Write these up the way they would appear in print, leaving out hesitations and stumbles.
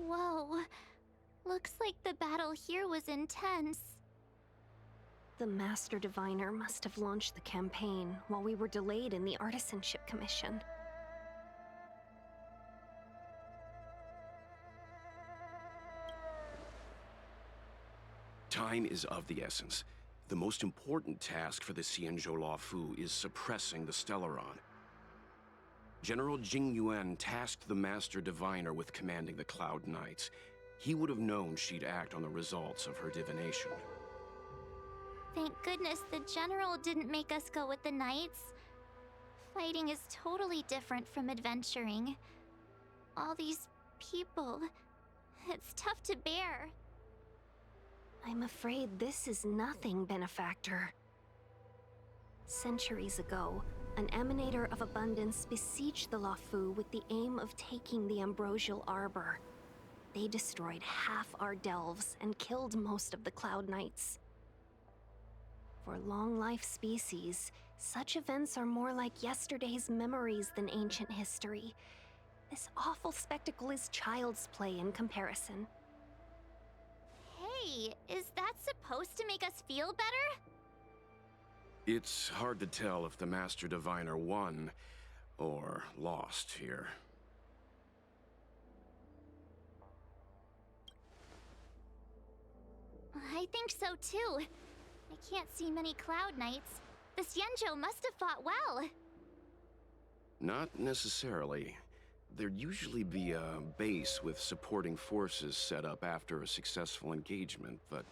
Whoa. Looks like the battle here was intense. The Master Diviner must have launched the campaign while we were delayed in the Artisanship Commission. Time is of the essence. The most important task for the Xianzhou Luofu is suppressing the Stellaron. General Jing Yuan tasked the Master Diviner with commanding the Cloud Knights. He would have known she'd act on the results of her divination. Thank goodness the General didn't make us go with the Knights. Fighting is totally different from adventuring. All these people... it's tough to bear. I'm afraid this is nothing, Benefactor. Centuries ago, an Emanator of Abundance besieged the Luofu with the aim of taking the Ambrosial Arbor. They destroyed half our delves and killed most of the Cloud Knights. For long-life species, such events are more like yesterday's memories than ancient history. This awful spectacle is child's play in comparison. Hey, is that supposed to make us feel better? It's hard to tell if the Master Diviner won or lost here. I think so too. I can't see many Cloud Knights. The Xianzhou must have fought well. Not necessarily. There'd usually be a base with supporting forces set up after a successful engagement, but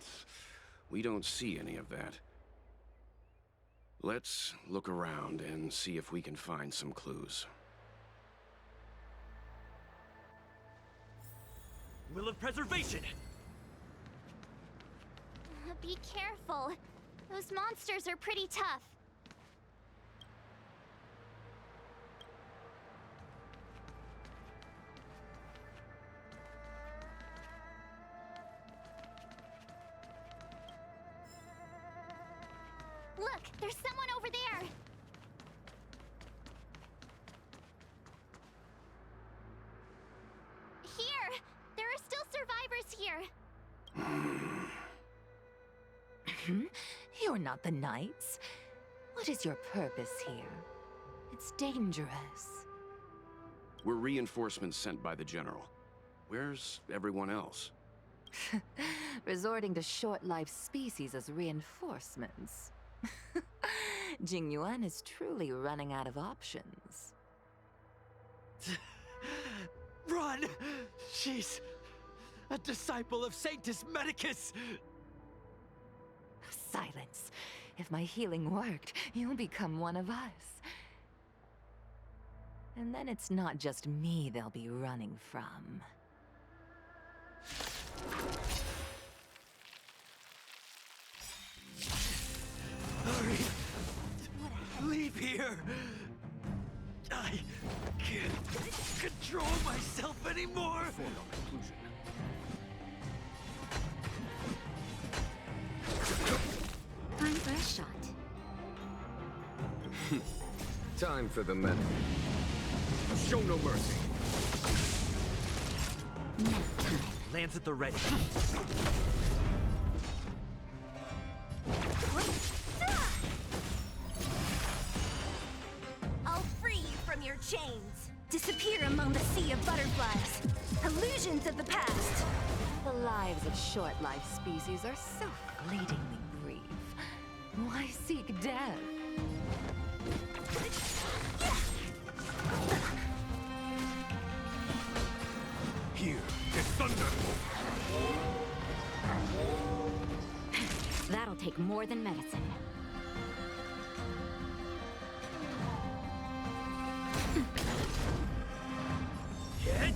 we don't see any of that. Let's look around and see if we can find some clues. Will of Preservation! Be careful. Those monsters are pretty tough. Look, there's someone over there! Here! There are still survivors here! You're not the Knights. What is your purpose here? It's dangerous. We're reinforcements sent by the General. Where's everyone else? Resorting to short-lived species as reinforcements. Jing Yuan is truly running out of options. Run! She's a disciple of Sanctus Medicus! Silence. If my healing worked, you'll become one of us. And then it's not just me they'll be running from. Hurry! Leave here! I can't control myself anymore! Time for a shot. Time for the medal. Show no mercy. Now time. Lands at the ready. I'll free you from your chains. Disappear among the sea of butterflies. Illusions of the past. The lives of short-lived species are so fleetingly brief. Why seek death? Here is thunder. That'll take more than medicine. Hit!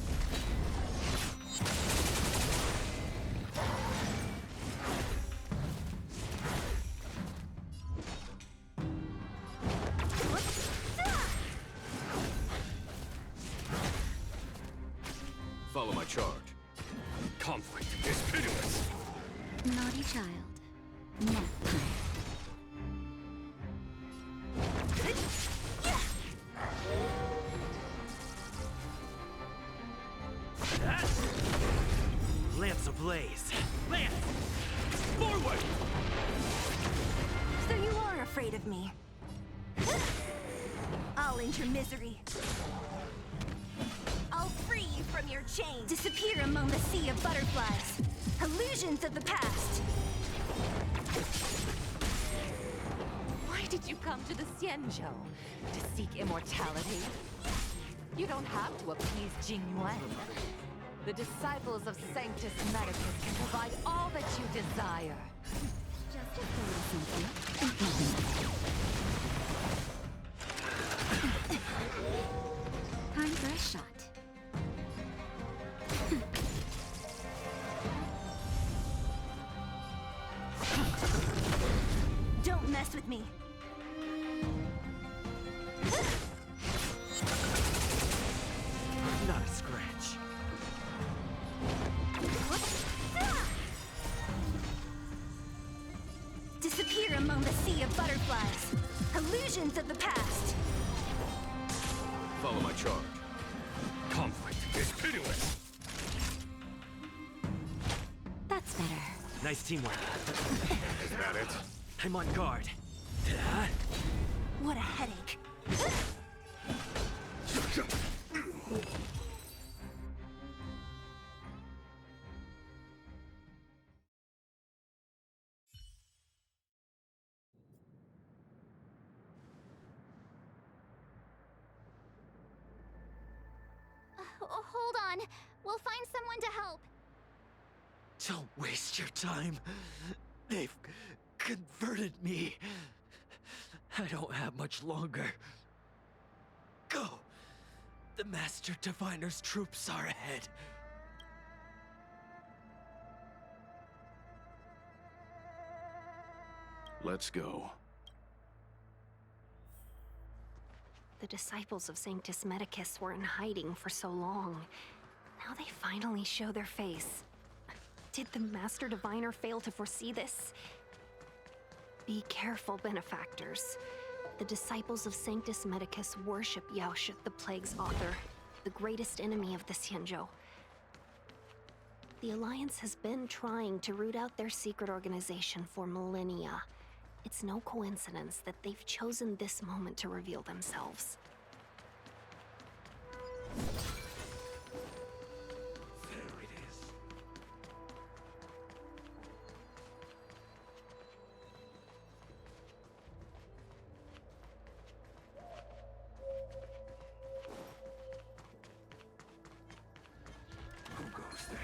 Follow my charge. Conflict is pitiless. Naughty child. Nap time. way! So you are afraid of me. I'll end your misery. I'll free you from your chains. Disappear among the sea of butterflies. Illusions of the past. Why did you come to the Xianzhou? To seek immortality? You don't have to appease Jingyuan. The disciples of Sanctus Medicus can provide all that you desire. Just a little something. Think nothing. Time for a shot. Don't mess with me. Not a scratch. Disappear among the sea of butterflies. Illusions of the past. Follow my charge. Conflict is pitiless! That's better. Nice teamwork. Is that it? I'm on guard. Ta-da. What a headache. Hold on. We'll find someone to help. Don't waste your time. They've converted me. I don't have much longer. Go! The Master Diviner's troops are ahead. Let's go. The disciples of Sanctus Medicus were in hiding for so long. Now they finally show their face. Did the Master Diviner fail to foresee this? Be careful, benefactors. The disciples of Sanctus Medicus worship Yaoshut, the Plague's author, the greatest enemy of the Xianzhou. The Alliance has been trying to root out their secret organization for millennia. It's no coincidence that they've chosen this moment to reveal themselves. There it is. Who goes there?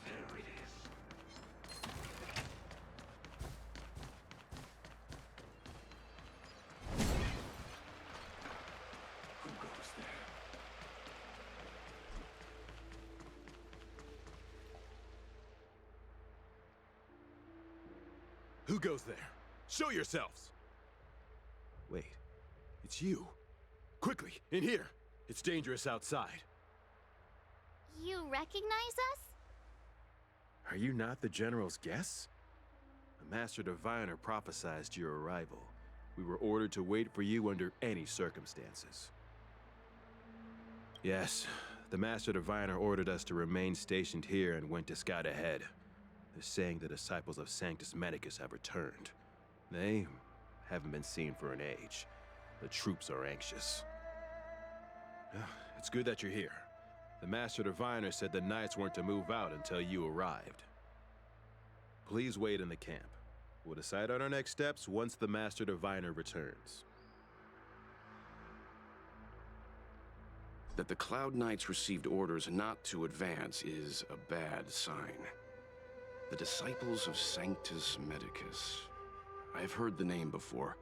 There it is. Who goes there? Who goes there? Show yourselves! Wait, it's you. Quickly, in here. It's dangerous outside. You recognize us? Are you not the General's guests? The Master Diviner prophesied your arrival. We were ordered to wait for you under any circumstances. Yes, the Master Diviner ordered us to remain stationed here and went to scout ahead. They're saying the disciples of Sanctus Medicus have returned. They haven't been seen for an age. The troops are anxious. It's good that you're here. The Master Diviner said the Knights weren't to move out until you arrived. Please wait in the camp. We'll decide on our next steps once the Master Diviner returns. That the Cloud Knights received orders not to advance is a bad sign. The Disciples of Sanctus Medicus. I've heard the name before.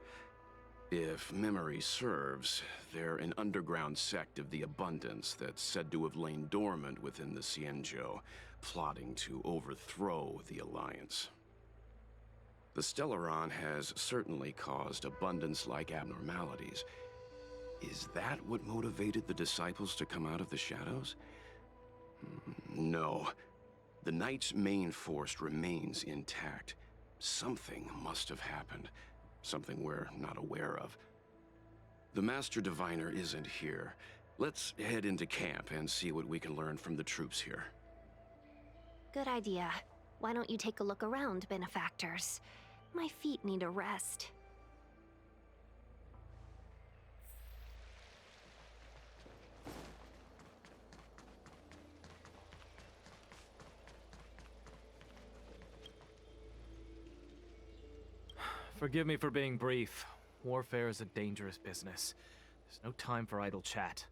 If memory serves, they're an underground sect of the Abundance that's said to have lain dormant within the Xianzhou, plotting to overthrow the Alliance. The Stellaron has certainly caused Abundance-like abnormalities. Is that what motivated the Disciples to come out of the shadows? No. The Knight's main force remains intact. Something must have happened. Something we're not aware of. The Master Diviner isn't here. Let's head into camp and see what we can learn from the troops here. Good idea. Why don't you take a look around, benefactors? My feet need a rest. Forgive me for being brief. Warfare is a dangerous business. There's no time for idle chat.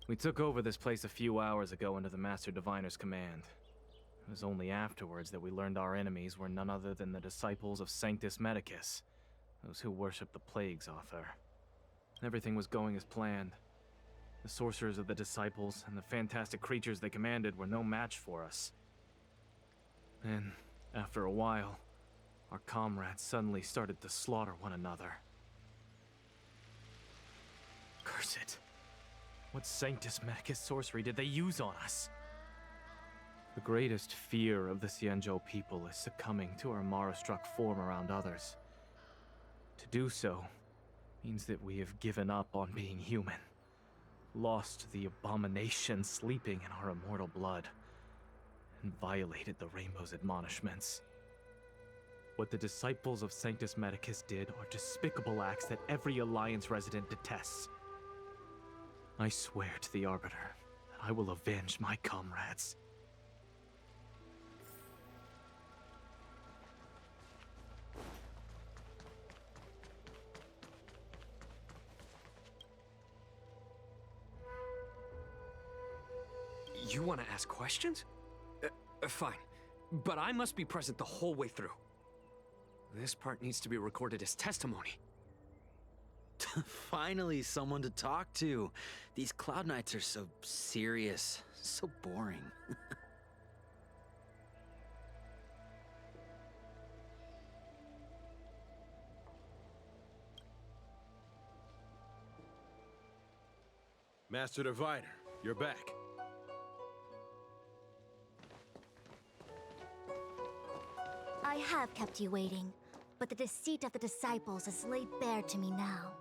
We took over this place a few hours ago under the Master Diviner's command. It was only afterwards that we learned our enemies were none other than the disciples of Sanctus Medicus, those who worship the plague's author. Everything was going as planned. The sorcerers of the disciples and the fantastic creatures they commanded were no match for us. And after a while, our comrades suddenly started to slaughter one another. Curse it. What Sanctus Medicus sorcery did they use on us? The greatest fear of the Xianzhou people is succumbing to our Mara-struck form around others. To do so means that we have given up on being human, lost the abomination sleeping in our immortal blood, and violated the Rainbow's admonishments. What the disciples of Sanctus Medicus did are despicable acts that every Alliance resident detests. I swear to the Arbiter that I will avenge my comrades. You want to ask questions? Fine. But I must be present the whole way through. This part needs to be recorded as testimony. Finally, someone to talk to. These Cloud Knights are so serious, so boring. Master Diviner, you're back. I have kept you waiting, but the deceit of the disciples is laid bare to me now.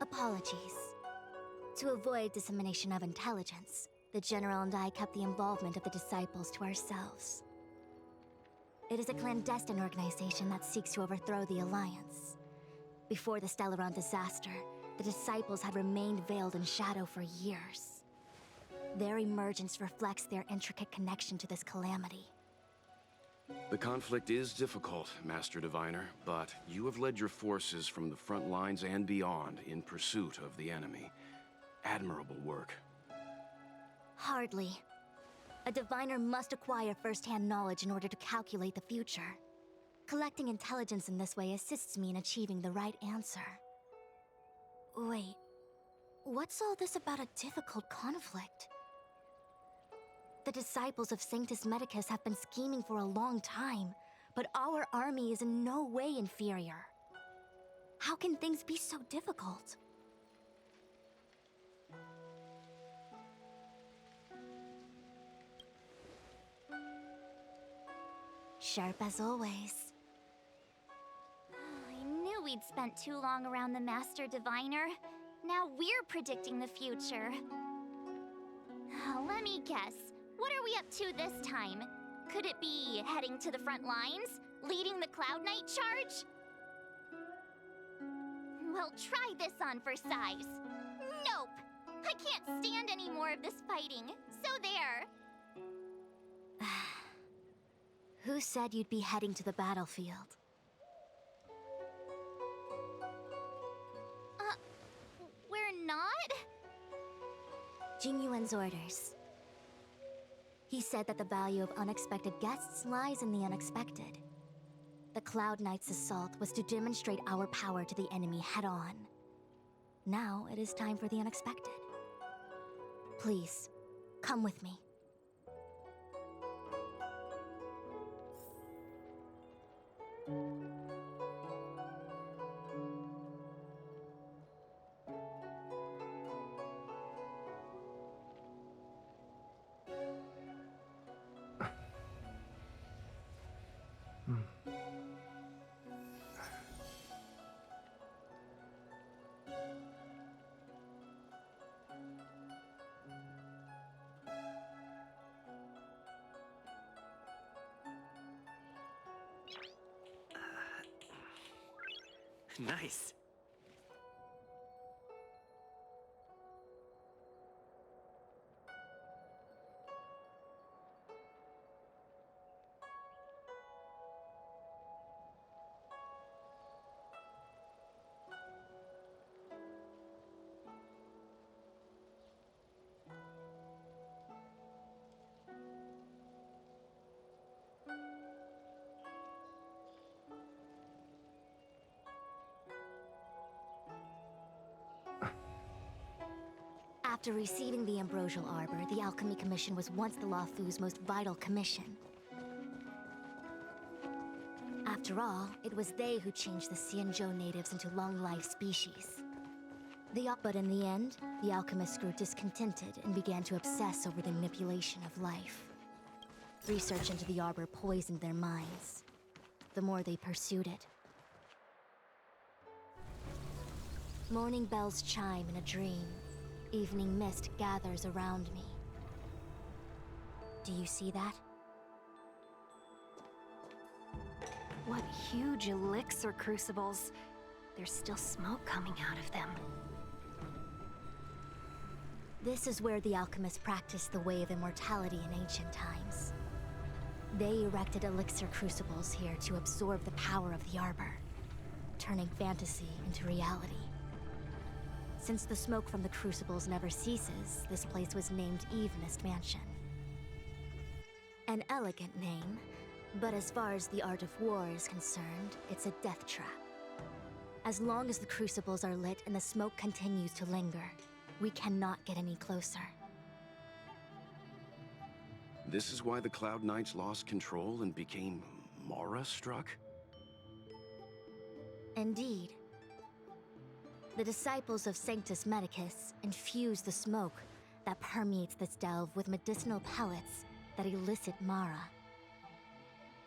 Apologies. To avoid dissemination of intelligence, the General and I kept the involvement of the disciples to ourselves. It is a clandestine organization that seeks to overthrow the Alliance. Before the Stellaron disaster, the disciples had remained veiled in shadow for years. Their emergence reflects their intricate connection to this calamity. The conflict is difficult, Master Diviner, but you have led your forces from the front lines and beyond in pursuit of the enemy. Admirable work. Hardly. A diviner must acquire first-hand knowledge in order to calculate the future. Collecting intelligence in this way assists me in achieving the right answer. Wait, what's all this about a difficult conflict? The disciples of Sanctus Medicus have been scheming for a long time, but our army is in no way inferior. How can things be so difficult? Sharp as always. I knew we'd spent too long around the Master Diviner. Now we're predicting the future. Let me guess. What are we up to this time? Could it be heading to the front lines? Leading the Cloud Knight charge? Well, try this on for size. Nope! I can't stand any more of this fighting. So there. Who said you'd be heading to the battlefield? We're not? Jing Yuan's orders. He said that the value of unexpected guests lies in the unexpected. The Cloud Knight's assault was to demonstrate our power to the enemy head-on. Now it is time for the unexpected. Please, come with me. Nice. After receiving the Ambrosial Arbor, the Alchemy Commission was once the Luofu's most vital commission. After all, it was they who changed the Xianzhou natives into long-life species. But in the end, the alchemists grew discontented and began to obsess over the manipulation of life. Research into the Arbor poisoned their minds. The more they pursued it. Morning bells chime in a dream. Evening mist gathers around me. Do you see that? What huge elixir crucibles. There's still smoke coming out of them. This is where the alchemists practiced the way of immortality in ancient times. They erected elixir crucibles here to absorb the power of the Arbor, turning fantasy into reality. Since the smoke from the crucibles never ceases, this place was named Evenest Mansion. An elegant name, but as far as the art of war is concerned, it's a death trap. As long as the crucibles are lit and the smoke continues to linger, we cannot get any closer. This is why the Cloud Knights lost control and became Mara-struck? Indeed. The disciples of Sanctus Medicus infuse the smoke that permeates this delve with medicinal pellets that elicit Mara.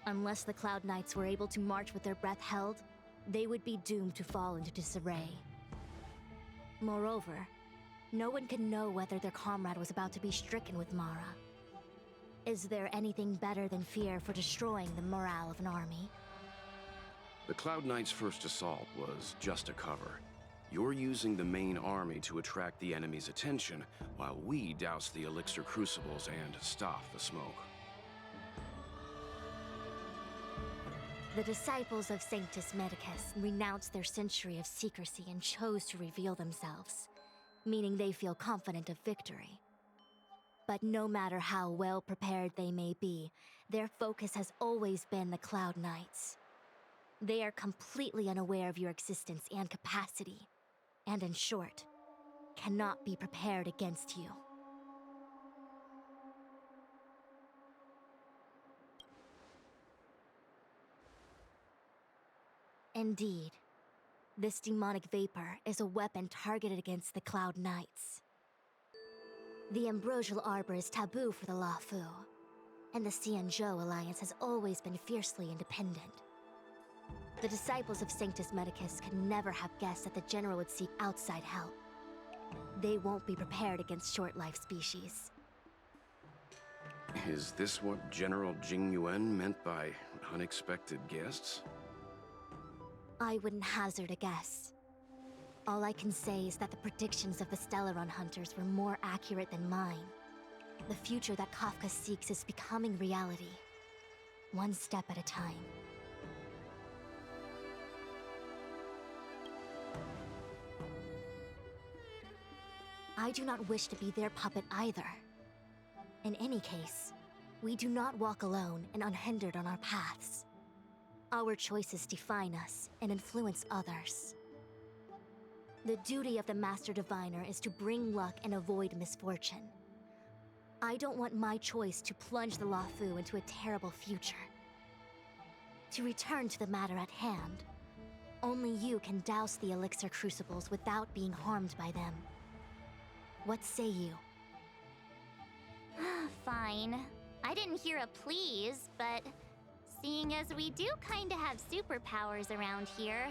Unless the Cloud Knights were able to march with their breath held, they would be doomed to fall into disarray. Moreover, no one could know whether their comrade was about to be stricken with Mara. Is there anything better than fear for destroying the morale of an army? The Cloud Knights' first assault was just a cover. You're using the main army to attract the enemy's attention, while we douse the elixir crucibles and stop the smoke. The disciples of Sanctus Medicus renounced their century of secrecy and chose to reveal themselves, meaning they feel confident of victory. But no matter how well prepared they may be, their focus has always been the Cloud Knights. They are completely unaware of your existence and capacity, and in short, cannot be prepared against you. Indeed, this demonic vapor is a weapon targeted against the Cloud Knights. The Ambrosial Arbor is taboo for the Luofu, and the Xianzhou Alliance has always been fiercely independent. The disciples of Sanctus Medicus could never have guessed that the General would seek outside help. They won't be prepared against short-life species. Is this what General Jing Yuan meant by unexpected guests? I wouldn't hazard a guess. All I can say is that the predictions of the Stellaron hunters were more accurate than mine. The future that Kafka seeks is becoming reality, one step at a time. I do not wish to be their puppet either. In any case, we do not walk alone and unhindered on our paths. Our choices define us and influence others. The duty of the Master Diviner is to bring luck and avoid misfortune. I don't want my choice to plunge the Luofu into a terrible future. To return to the matter at hand, only you can douse the elixir crucibles without being harmed by them. What say you? Fine. I didn't hear a please, but seeing as we do kinda have superpowers around here.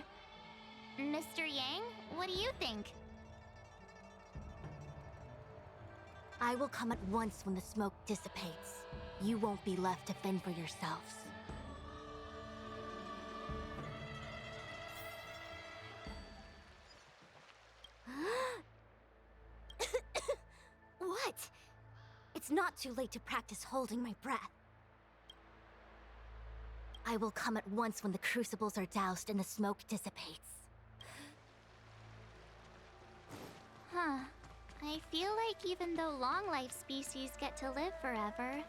Mr. Yang, what do you think? I will come at once when the smoke dissipates. You won't be left to fend for yourselves. What? It's not too late to practice holding my breath. I will come at once when the crucibles are doused and the smoke dissipates. Huh. I feel like even though long-life species get to live forever,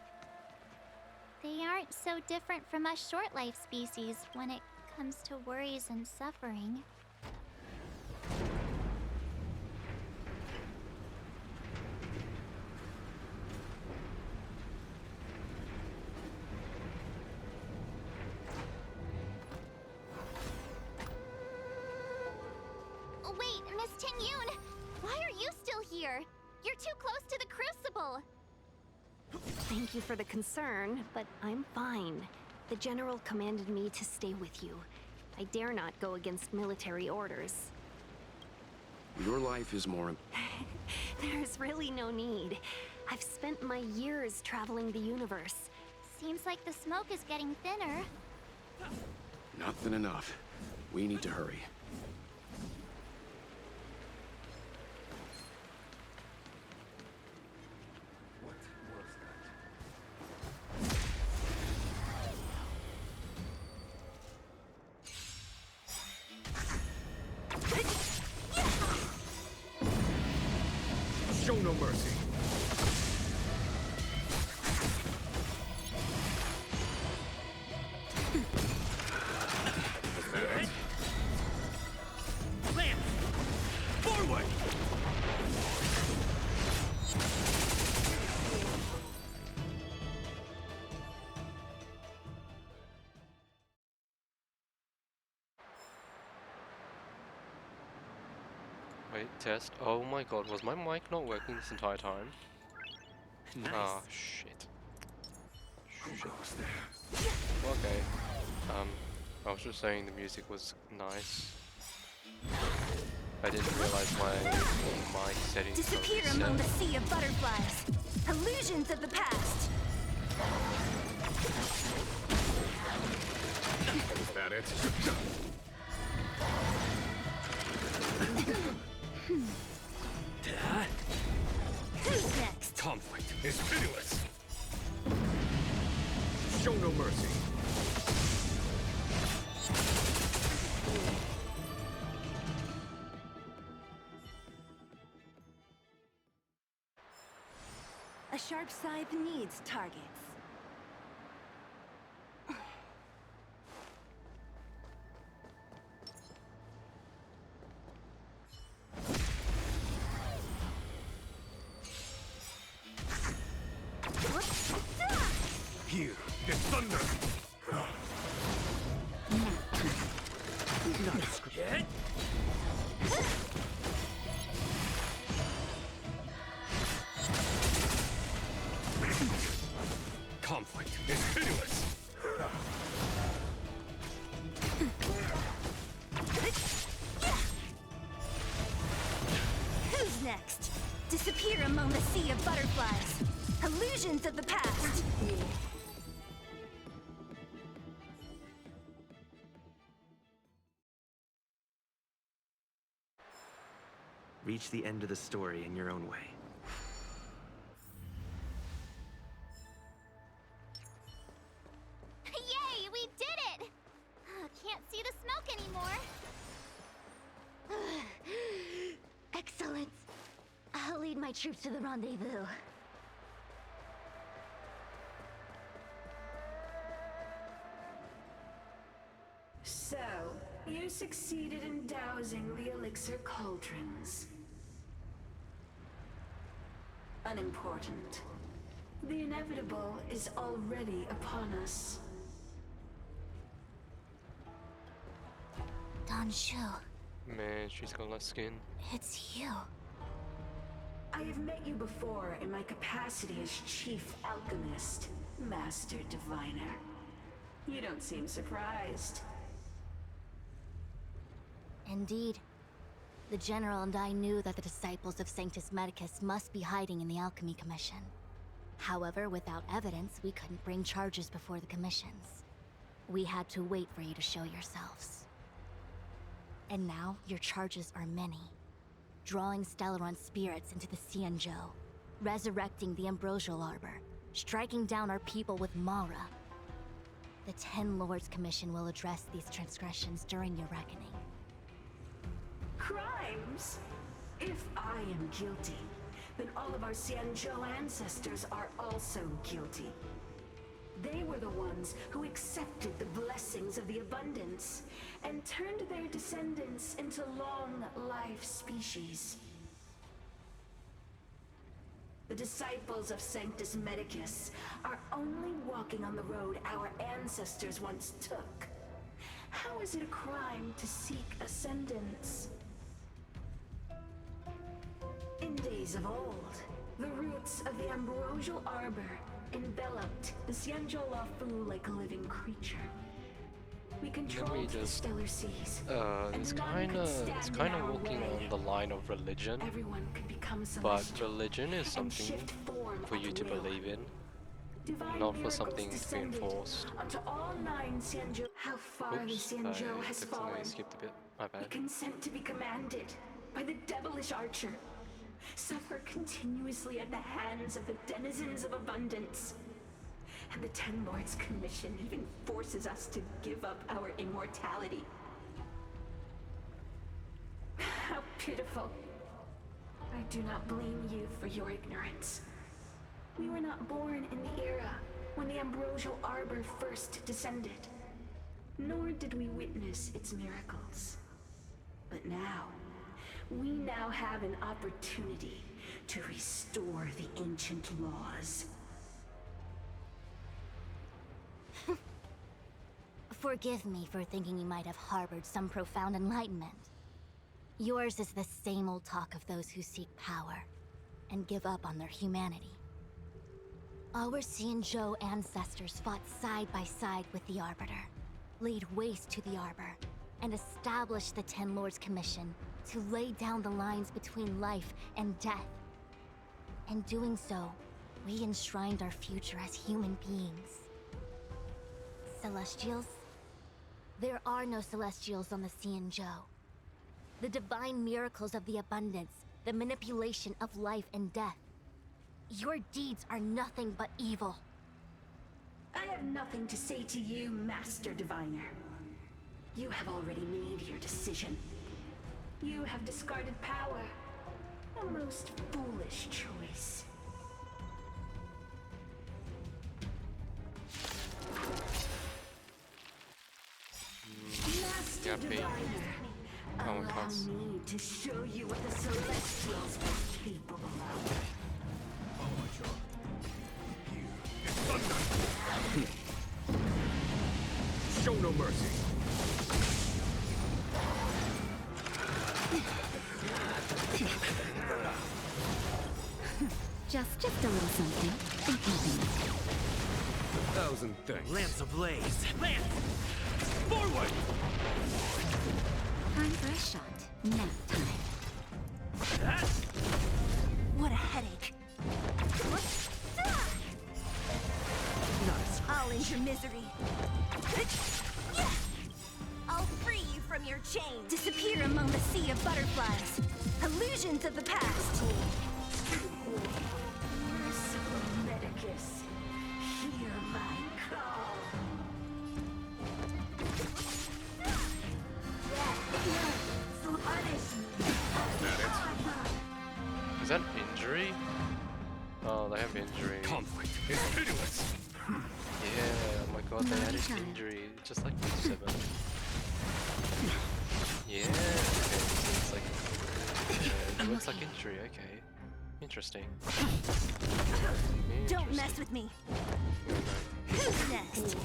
they aren't so different from us short-life species when it comes to worries and suffering. Wait, Miss Ting-Yoon! Why are you still here? You're too close to the crucible! Thank you for the concern, but I'm fine. The General commanded me to stay with you. I dare not go against military orders. Your life is more... There's really no need. I've spent my years traveling the universe. Seems like the smoke is getting thinner. Not thin enough. We need to hurry. Show no mercy. Lance! Forward! Wait, test. Oh my god, was my mic not working this entire time? Nice. Ah, shit. Who goes there? Okay. I was just saying the music was nice. I didn't realize my mic settings were Disappear reset. among the sea of butterflies. Illusions of the past. Is that it? Who's next? Conflict is pitiless. Show no mercy. A sharp scythe needs targets. Here, the thunder. Conflict is pitiless. Who's next? Disappear among the sea of butterflies. Illusions of the past. Reach the end of the story in your own way. Yay, we did it! Can't see the smoke anymore. Excellent. I'll lead my troops to the rendezvous. So, you succeeded in dousing the elixir cauldrons. Unimportant. The inevitable is already upon us. Danshu, Man, she's got less skin. it's you. I have met you before in my capacity as Chief Alchemist, Master Diviner. You don't seem surprised. Indeed. The General and I knew that the disciples of Sanctus Medicus must be hiding in the Alchemy Commission. However, without evidence, we couldn't bring charges before the commissions. We had to wait for you to show yourselves. And now, your charges are many. Drawing Stellaron spirits into the Xianzhou, resurrecting the Ambrosial Arbor, striking down our people with Mara. The Ten Lords Commission will address these transgressions during your reckoning. Crimes? If I am guilty, then all of our Xianzhou ancestors are also guilty. They were the ones who accepted the blessings of the abundance and turned their descendants into long-life species. The disciples of Sanctus Medicus are only walking on the road our ancestors once took. How is it a crime to seek ascendance? In days of old, the roots of the Ambrosial Arbor enveloped the Xianzhou Lafu like a living creature. We controlled the stellar seas. It's kind of walking on the line of religion. Everyone could become But celestial religion is something for you to believe in, not for something to be enforced. Onto all 9 Xianzhou. How far the Oops, Xianzhou I has definitely fallen. skipped a bit. My We bad. consent to be commanded by the devilish archer. Suffer continuously at the hands of the denizens of abundance. And the Ten Lords Commission even forces us to give up our immortality. How pitiful. I do not blame you for your ignorance. We were not born in the era when the Ambrosial Arbor first descended, nor did we witness its miracles. But now, we now have an opportunity to restore the ancient laws. Forgive me for thinking you might have harbored some profound enlightenment. Yours is the same old talk of those who seek power and give up on their humanity. Our Xianzhou ancestors fought side by side with the Arbiter, laid waste to the Arbor, and established the Ten Lords Commission to lay down the lines between life and death. In doing so, we enshrined our future as human beings. Celestials? There are no Celestials on the Xianzhou. The divine miracles of the abundance, the manipulation of life and death. Your deeds are nothing but evil. I have nothing to say to you, Master Diviner. You have already made your decision. You have discarded power. A most foolish choice. Master Yappy. Diviner, Oh, allow cunts. me to show you what the Celestials are capable of. Show no mercy. Just a little something. Think nothing. 1,000 thanks. Lance ablaze! Lance! Forward! Time for a shot. Nap time. What a headache. I'll end your misery. I'll free you from your chains. Disappear among the sea of butterflies. Illusions of the past. Merciful Medicus, hear my call. Punish me. Is that injury? Oh, they have injury. Conflict is pitiless. Yeah, oh my god, they added injury, just like 7. Yeah, okay, so it's like, yeah, it looks like injury, okay. Interesting. Don't mess with me. Who's next?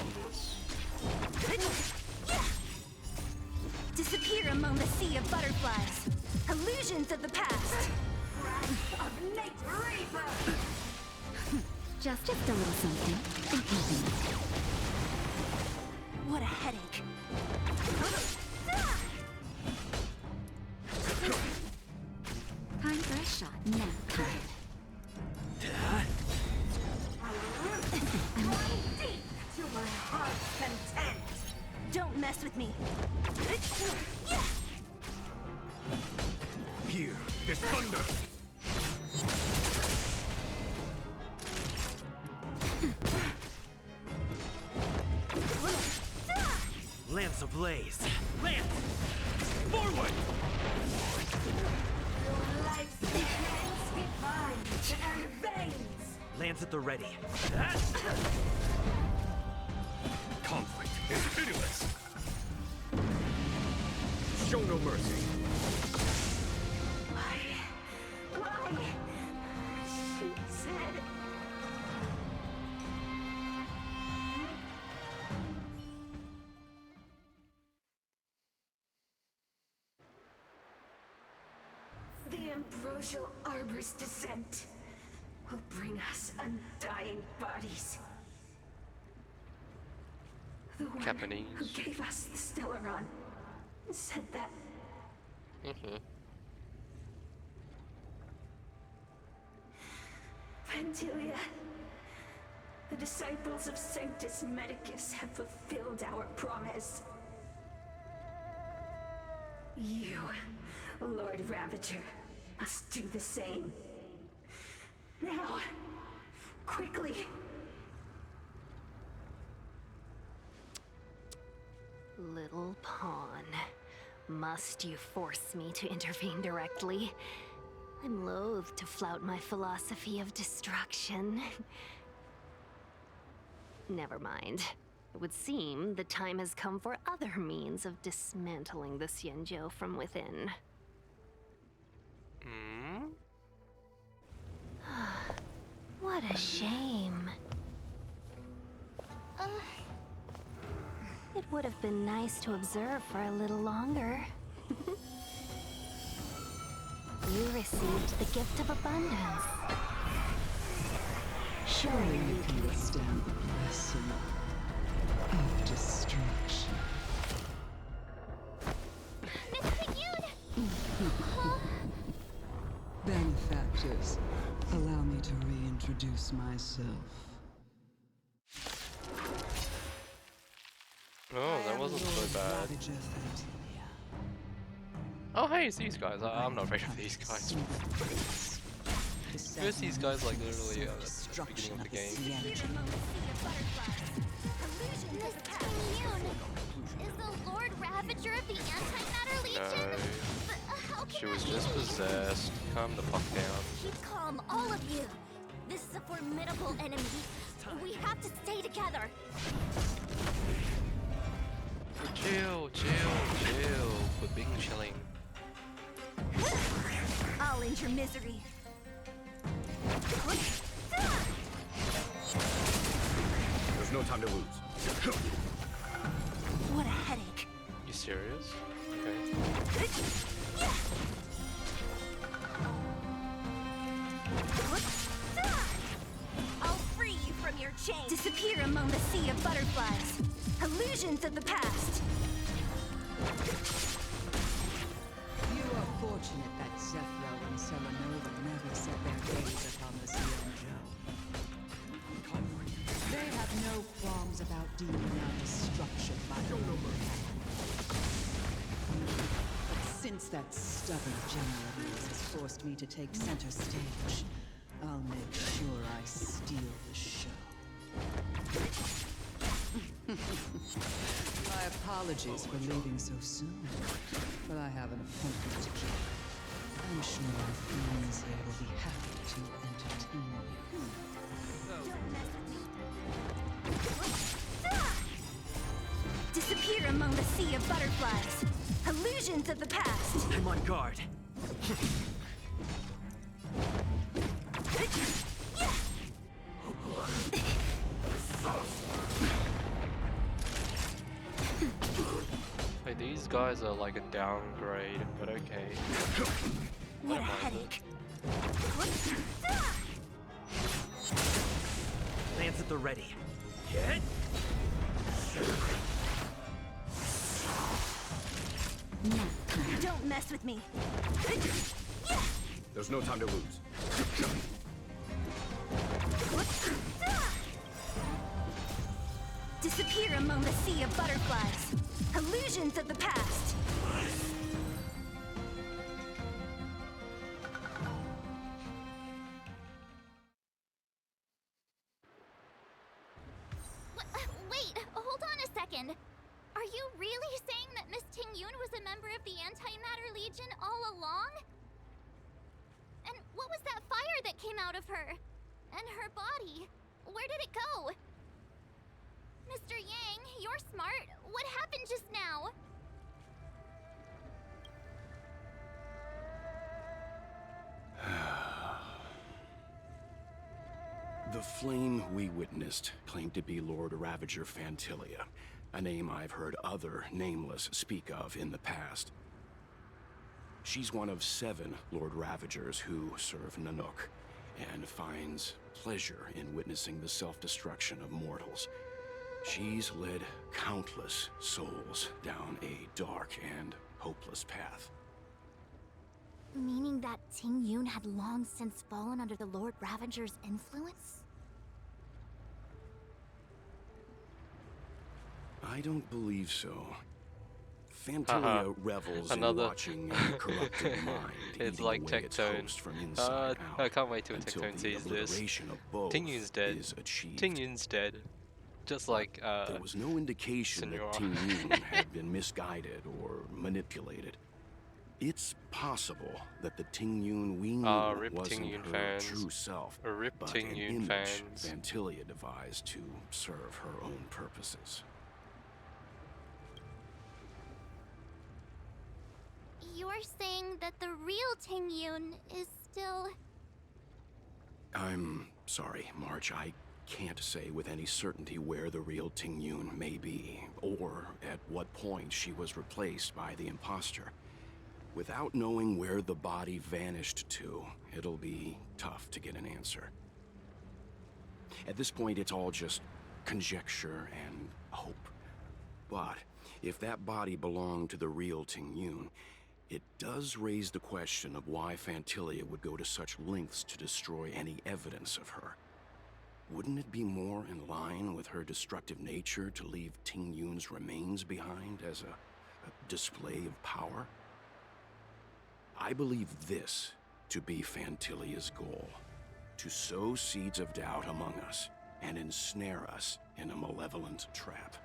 Disappear among the sea of butterflies. Illusions of the past. Of Nate Reaper! Just a little something. Think nothing. headache. Time for a shot. Now, To my heart's content. Don't mess with me. Here is thunder. Lance ablaze. Lance! Forward! Your life's veins and veins. Lance at the ready. Conflict is pitiless. Show no mercy. Why? She said. The ambrosial arbor's descent will bring us undying bodies. The one Japanese. who gave us the Stellaron said that. Pantilia, the disciples of Sanctus Medicus have fulfilled our promise. You, Lord Ravager, must do the same. Now, quickly. Little pawn. Must you force me to intervene directly? I'm loath to flout my philosophy of destruction. Never mind. It would seem the time has come for other means of dismantling the Xianzhou from within. What a shame. It would have been nice to observe for a little longer. You received the gift of abundance. Surely you can withstand the blessing of destruction. Miss Pigune! Benefactors, allow me to reintroduce myself. Oh, that wasn't so bad. Oh, hey, it's these guys. I'm not afraid of these guys. First, these guys like literally at the beginning of the game. Miss Pigune! Is the Lord Ravager of the Antimatter Legion? No. How can She was I just possessed. Calm the fuck down. Keep calm, all of you. This is a formidable enemy. We have to stay together. Chill. Quit being chilling. I'll end your misery. There's no time to lose. What a headache. You serious? Okay. I'll free you from your chains. Disappear among the sea of butterflies. Illusions of the past. You are fortunate that Zephyr and Selenova never set their gaze upon the Xianzhou. They have no qualms about dealing out destruction by the But since that stubborn general has forced me to take center stage, I'll make sure I steal the show. My apologies for leaving so soon, but I have an appointment to keep. I'm sure our friends here will be happy to entertain you. Disappear among the sea of butterflies. Illusions of the past. I'm on guard. Hey, these guys are like a downgrade, but okay. What a headache. Lance at the ready. mess with me. There's no time to lose. Disappear among the sea of butterflies. Illusions of the past. Wait, hold on a second. Are you really saying that Miss Ting Yun was a member of the Antimatter Legion all along? And what was that fire that came out of her? And her body? Where did it go? Mr. Yang, you're smart. What happened just now? The flame we witnessed claimed to be Lord Ravager Fantilia, a name I've heard other Nameless speak of in the past. She's one of 7 Lord Ravagers who serve Nanook, and finds pleasure in witnessing the self-destruction of mortals. She's led countless souls down a dark and hopeless path. Meaning that Ting Yun had long since fallen under the Lord Ravager's influence? I don't believe so. Fantilia revels in watching a corrupted mind it's eating like away its Tectone. host from inside out I can't wait till until Tectone the sees this. obliteration of both Ting Yun's dead. is achieved. Ting Yun's dead. Just like there was no indication Senora. that Ting Yun had been misguided or manipulated. It's possible that the Ting Yun we knew rip wasn't Ting Yun her fans. true self, Rip but Ting an Yun image fans. Fantilia devised to serve her own purposes. You're saying that the real Ting Yun is still... I'm sorry, March. I can't say with any certainty where the real Ting Yun may be, or at what point she was replaced by the imposter. Without knowing where the body vanished to, it'll be tough to get an answer. At this point, it's all just conjecture and hope. But if that body belonged to the real Ting Yun, it does raise the question of why Fantilia would go to such lengths to destroy any evidence of her. Wouldn't it be more in line with her destructive nature to leave Ting Yun's remains behind as a display of power? I believe this to be Fantilia's goal: to sow seeds of doubt among us and ensnare us in a malevolent trap.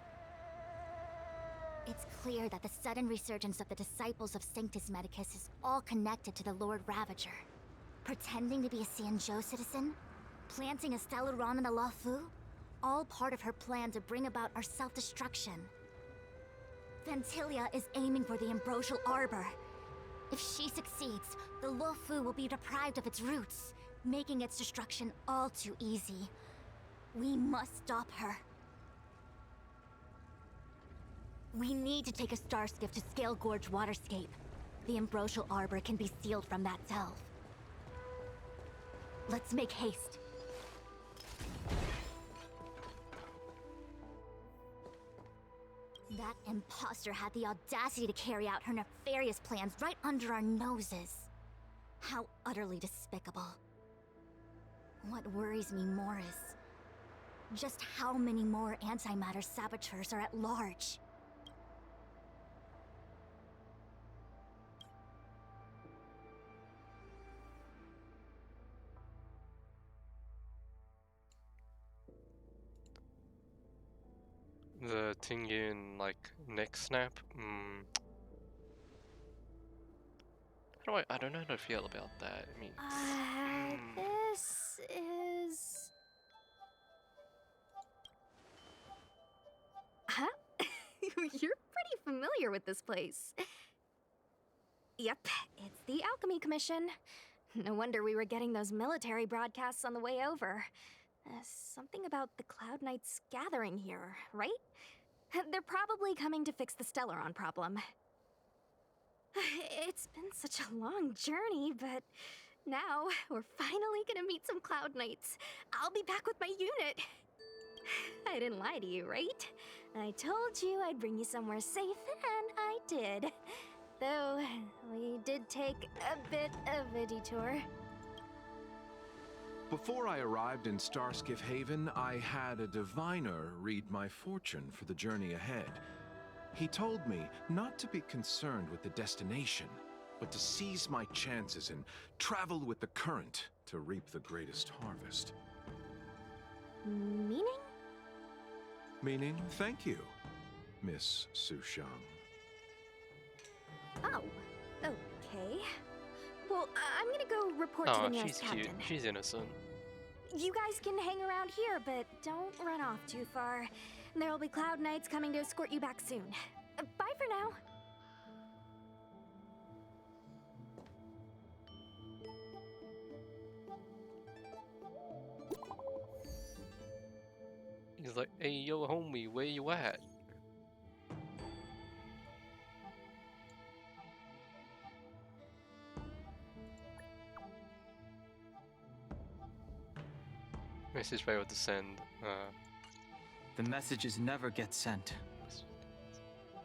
It's clear that the sudden resurgence of the disciples of Sanctus Medicus is all connected to the Lord Ravager. Pretending to be a Xianzhou citizen, planting a Stellaron in the Luofu, all part of her plan to bring about our self-destruction. Fantilia is aiming for the Ambrosial Arbor. If she succeeds, the Luofu will be deprived of its roots, making its destruction all too easy. We must stop her. We need to take a star skiff to Scale Gorge Waterscape. The Ambrosial Arbor can be sealed from that delve. Let's make haste. That imposter had the audacity to carry out her nefarious plans right under our noses. How utterly despicable. What worries me more is just how many more antimatter saboteurs are at large. The Ting Yun, like, neck snap? I don't know how to feel about that. I mean, This is... Huh? You're pretty familiar with this place. Yep, it's the Alchemy Commission. No wonder we were getting those military broadcasts on the way over. Something about the Cloud Knights gathering here, right? They're probably coming to fix the Stellaron problem. It's been such a long journey, but now we're finally gonna meet some Cloud Knights. I'll be back with my unit. I didn't lie to you, right? I told you I'd bring you somewhere safe, and I did. Though, we did take a bit of a detour. Before I arrived in Starskiff Haven, I had a diviner read my fortune for the journey ahead. He told me not to be concerned with the destination, but to seize my chances and travel with the current to reap the greatest harvest. Meaning? Meaning, thank you, Miss Sushang. Oh, okay. Well, I'm gonna go report to the Oh, nearest she's captain. cute. She's innocent. You guys can hang around here, but don't run off too far. There'll be Cloud Knights coming to escort you back soon. Bye for now. He's like, hey, yo, homie, where you at? Message failed to send. The messages never get sent.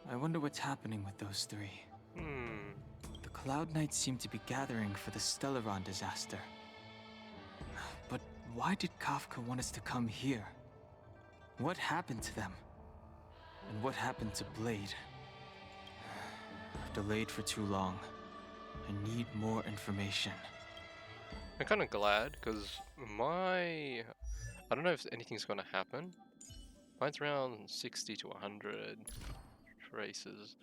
I wonder what's happening with those three. The Cloud Knights seem to be gathering for the Stellaron disaster. But why did Kafka want us to come here? What happened to them? And what happened to Blade? I've delayed for too long. I need more information. I'm kind of glad, because I don't know if anything's going to happen. Mine's around 60 to 100 traces.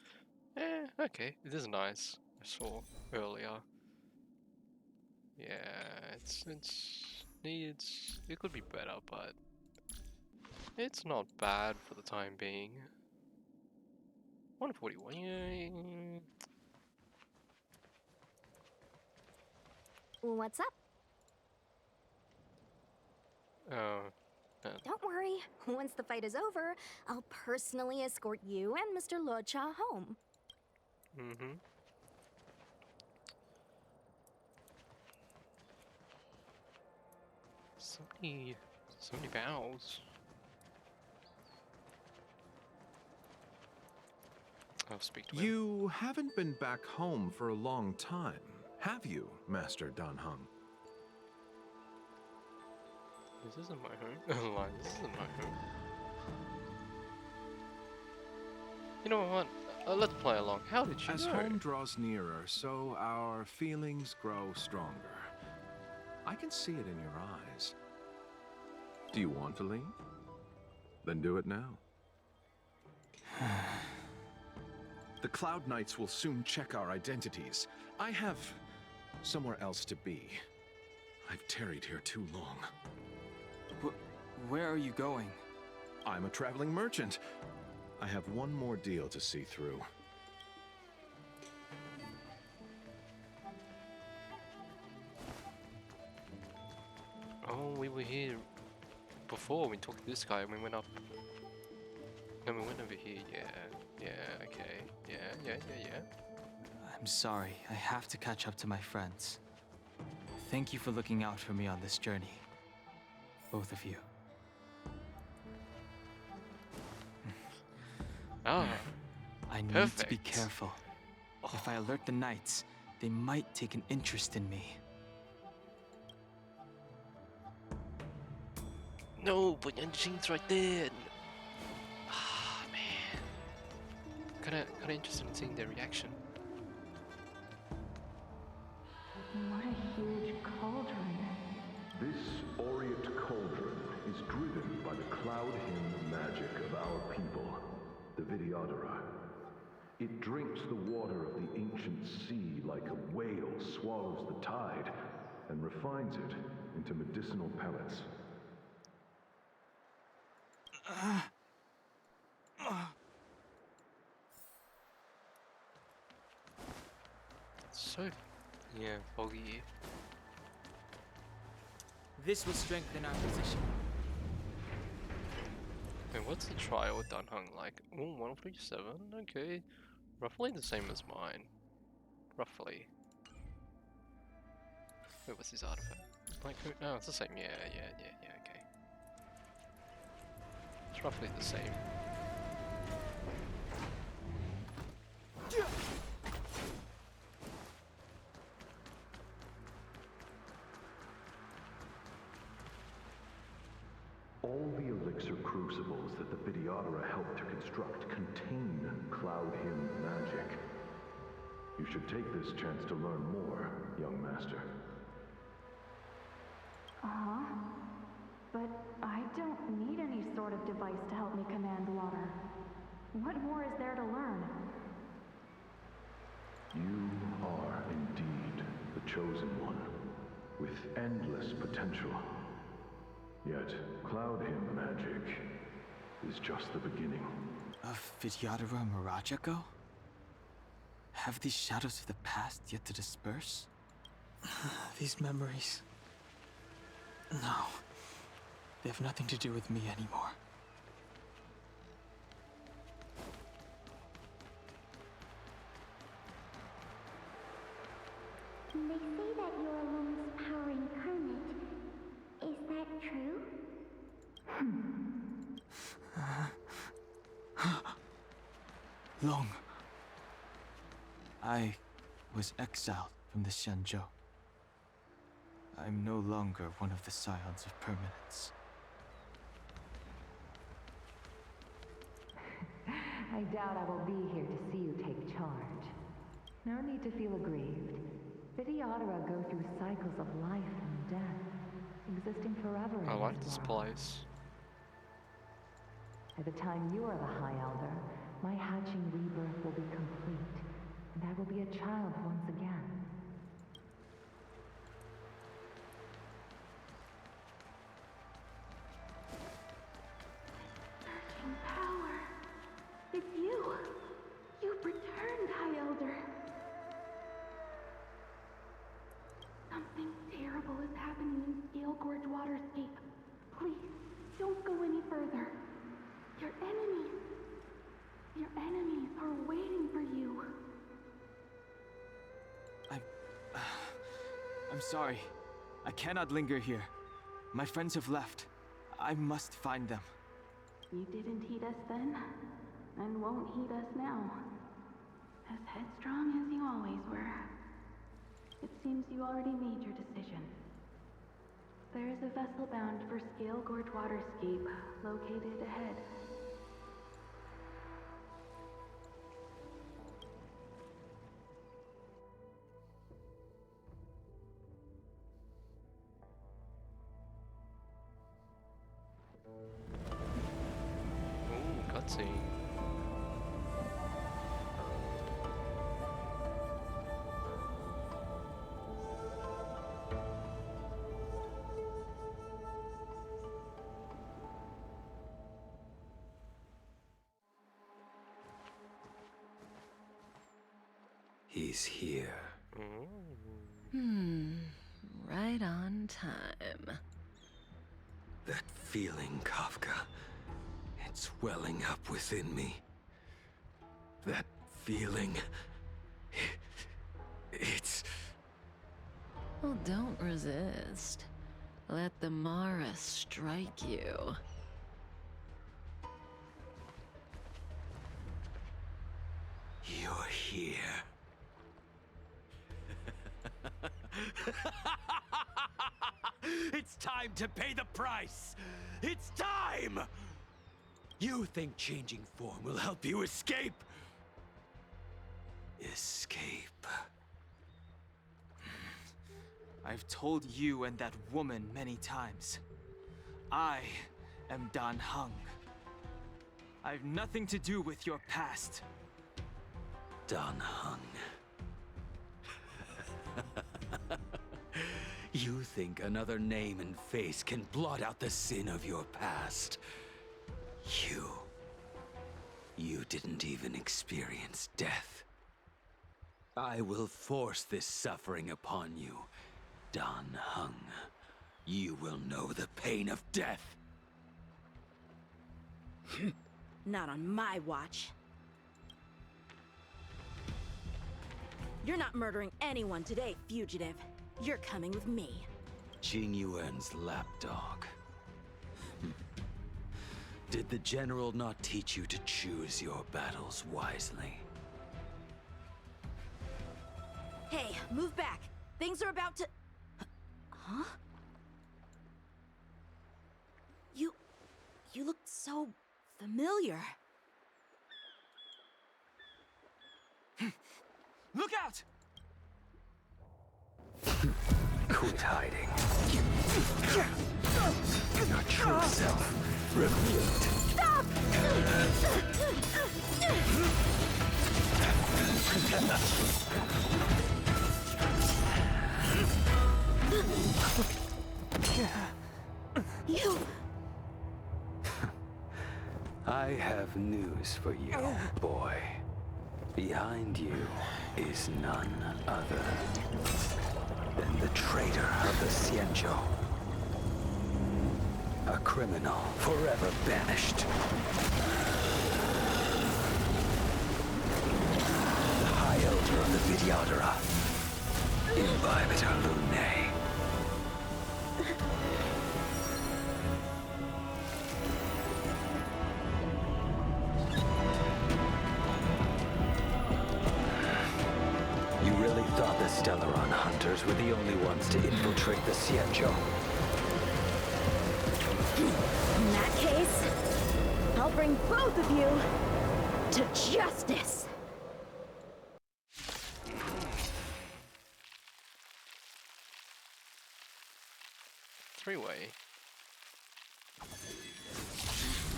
Okay, it is nice. I saw earlier. Yeah, it could be better, but it's not bad for the time being. 141, yeah. What's up? Don't worry. Once the fight is over, I'll personally escort you and Mr. Locha home. So many bows. I'll speak to him. You haven't been back home for a long time, have you, Master Danheng? This isn't my home. Like, this isn't my home. You know what? Let's play along. How did you As know? home draws nearer, so our feelings grow stronger. I can see it in your eyes. Do you want to leave? Then do it now. The Cloud Knights will soon check our identities. I have somewhere else to be. I've tarried here too long. Where are you going? I'm a traveling merchant. I have one more deal to see through. Oh, we were here before. We talked to this guy and we went up. No, we went over here. Yeah, okay. Yeah. I'm sorry. I have to catch up to my friends. Thank you for looking out for me on this journey. Both of you. Ah, I need to be perfect. careful. If I alert the Knights, they might take an interest in me. No, but Yanjing's right there. Ah, man. Kinda interested in seeing their reaction. What a huge cauldron. This aureate cauldron is driven by the cloud hymn magic of our people, the Vidyadhara. It drinks the water of the ancient sea like a whale swallows the tide, and refines it into medicinal pellets. So, yeah, foggy. This will strengthen our position. Wait, what's the trial with Danheng like? Oh, 147, okay. Roughly the same as mine. Roughly. Wait, what's his artifact? Like, no, it's the same, yeah, okay. It's roughly the same. crucibles that the Videodora helped to construct contain Cloud Hymn magic. You should take this chance to learn more, young master. Uh-huh. But I don't need any sort of device to help me command water. What more is there to learn? You are indeed the chosen one, with endless potential. Yet, Cloud Hymn magic is just the beginning. Of Vidyadhara Mirajago? Have these shadows of the past yet to disperse? These memories... No. They have nothing to do with me anymore. They say that you're Lung's power incarnate. Is that true? Long. I was exiled from the Xianzhou. I'm no longer one of the Scions of Permanence. I doubt I will be here to see you take charge. No need to feel aggrieved. Vidyadhara go through cycles of life and death, existing forever in I like this this world. place. By the time you are the High Elder, my hatching rebirth will be complete, and I will be a child once again. Searching power. It's you. You've returned, High Elder. Something terrible is happening in Scale Gorge Waterscape. Please, don't go any further. Your enemies are waiting for you. I'm sorry. I cannot linger here. My friends have left. I must find them. You didn't heed us then, and won't heed us now. As headstrong as you always were. It seems you already made your decision. There is a vessel bound for Scale Gorge Waterscape, located ahead. Ooh, cutscene. He's here. Right on time. That feeling, Kafka. It's welling up within me. That feeling... It's... Well, don't resist. Let the Mara strike you. You're here. It's time to pay the price! It's time! You think changing form will help you escape? Escape. I've told you and that woman many times. I am Dan Heng. I've nothing to do with your past. Dan Heng. You think another name and face can blot out the sin of your past? You didn't even experience death. I will force this suffering upon you, Dan Heng. You will know the pain of death. Not on my watch. You're not murdering anyone today, fugitive. You're coming with me. Jing Yuan's lapdog. Did the general not teach you to choose your battles wisely? Hey, move back. Things are about to... Huh? You look so familiar. Look out! Quit hiding. Your true self revealed. Stop! You... I have news for you, boy. Behind you is none other than the traitor of the Xianzhou. A criminal forever banished. The High Elder of the Vidyadhara. Imbibitor Lunae. You really thought the Stellaron hunters were the only ones to infiltrate the Xianzhou? In that case, I'll bring both of you to justice! Three-way.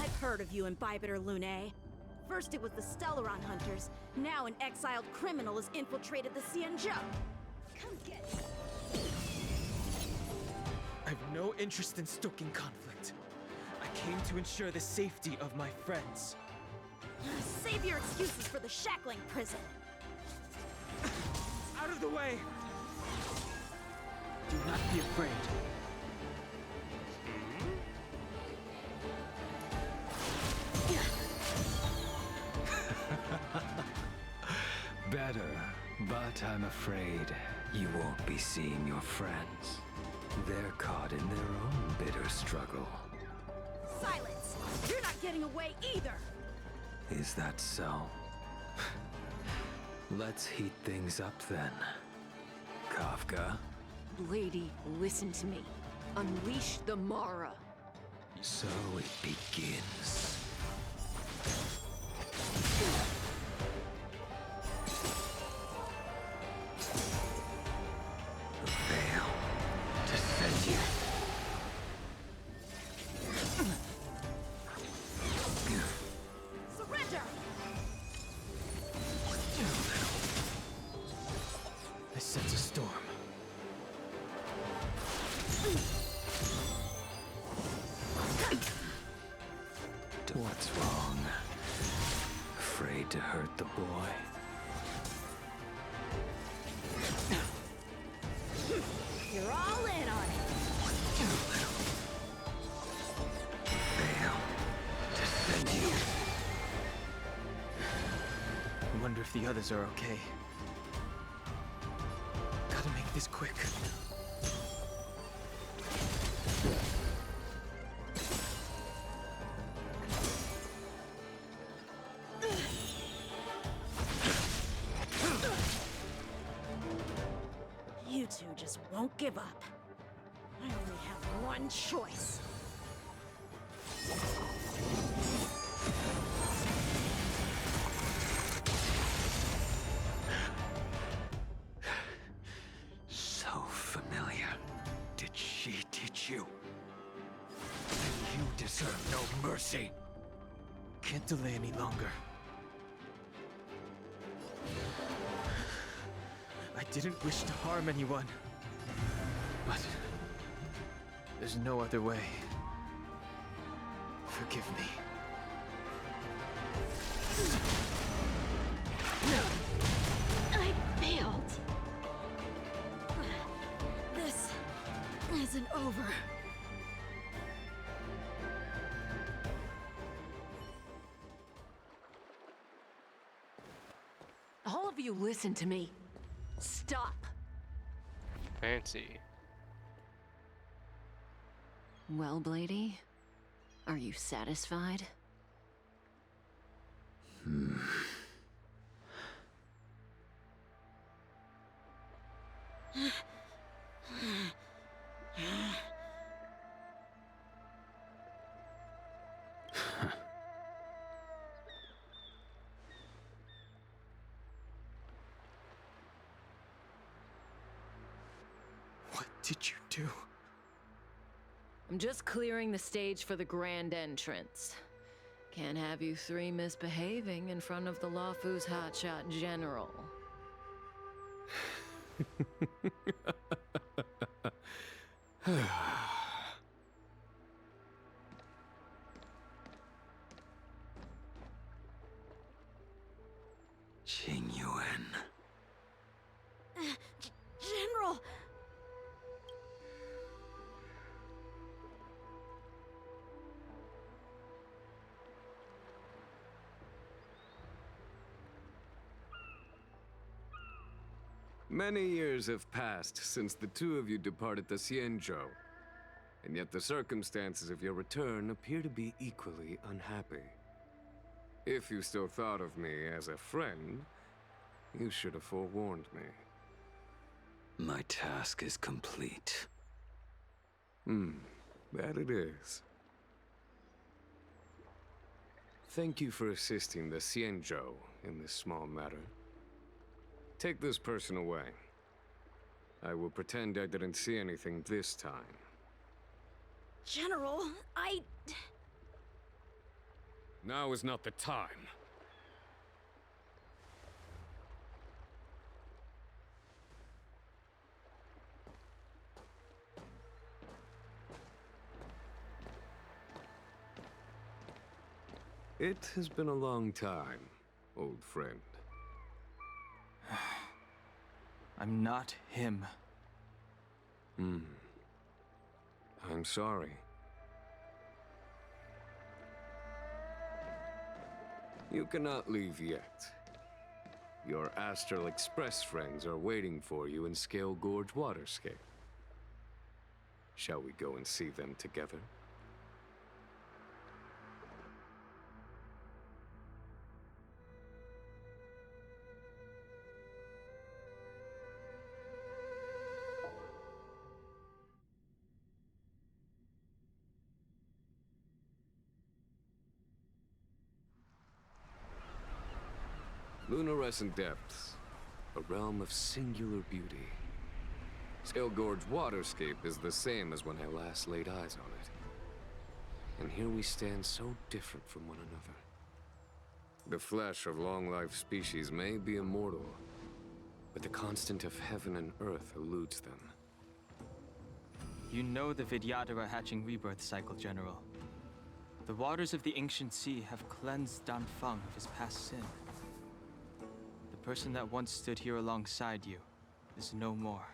I've heard of you, Imbibitor Lunae. First it was the Stellaron hunters, now an exiled criminal has infiltrated the Xianzhou. Come get me. I've no interest in stoking conflict. I came to ensure the safety of my friends. Save your excuses for the shackling prison. Out of the way! Do not be afraid. Better, but I'm afraid you won't be seeing your friends. They're caught in their own bitter struggle. Silence! You're not getting away either! Is that so? Let's heat things up then. Kafka? Lady, listen to me. Unleash the Mara. So it begins. The veil descends you. Surrender! I sense a storm. What's wrong? Afraid to hurt the boy? You're all in on it! Veil descend you. I wonder if the others are okay. Gotta make this quick. You two just won't give up. I only have one choice. So familiar. Did she teach you? Then you deserve no mercy. Can't delay any longer. I didn't wish to harm anyone. But there's no other way. Forgive me. I failed. This isn't over. All of you listen to me. Stop. Fancy. Well, Blady, are you satisfied? did you do? I'm just clearing the stage for the grand entrance. Can't have you three misbehaving in front of the Luofu's hotshot general. Jing Yuan. General! Many years have passed since the two of you departed the Xianzhou, and yet the circumstances of your return appear to be equally unhappy. If you still thought of me as a friend, you should have forewarned me. My task is complete. That it is. Thank you for assisting the Xianzhou in this small matter. Take this person away. I will pretend I didn't see anything this time. General, Now is not the time. It has been a long time, old friend. I'm not him. I'm sorry. You cannot leave yet. Your Astral Express friends are waiting for you in Scale Gorge Waterscape. Shall we go and see them together? Lunarescent Depths, a realm of singular beauty. Scale Gorge Waterscape is the same as when I last laid eyes on it. And here we stand so different from one another. The flesh of long-lived species may be immortal, but the constant of heaven and earth eludes them. You know the Vidyadhara hatching rebirth cycle, General. The waters of the ancient sea have cleansed Danfeng of his past sin. The person that once stood here alongside you is no more.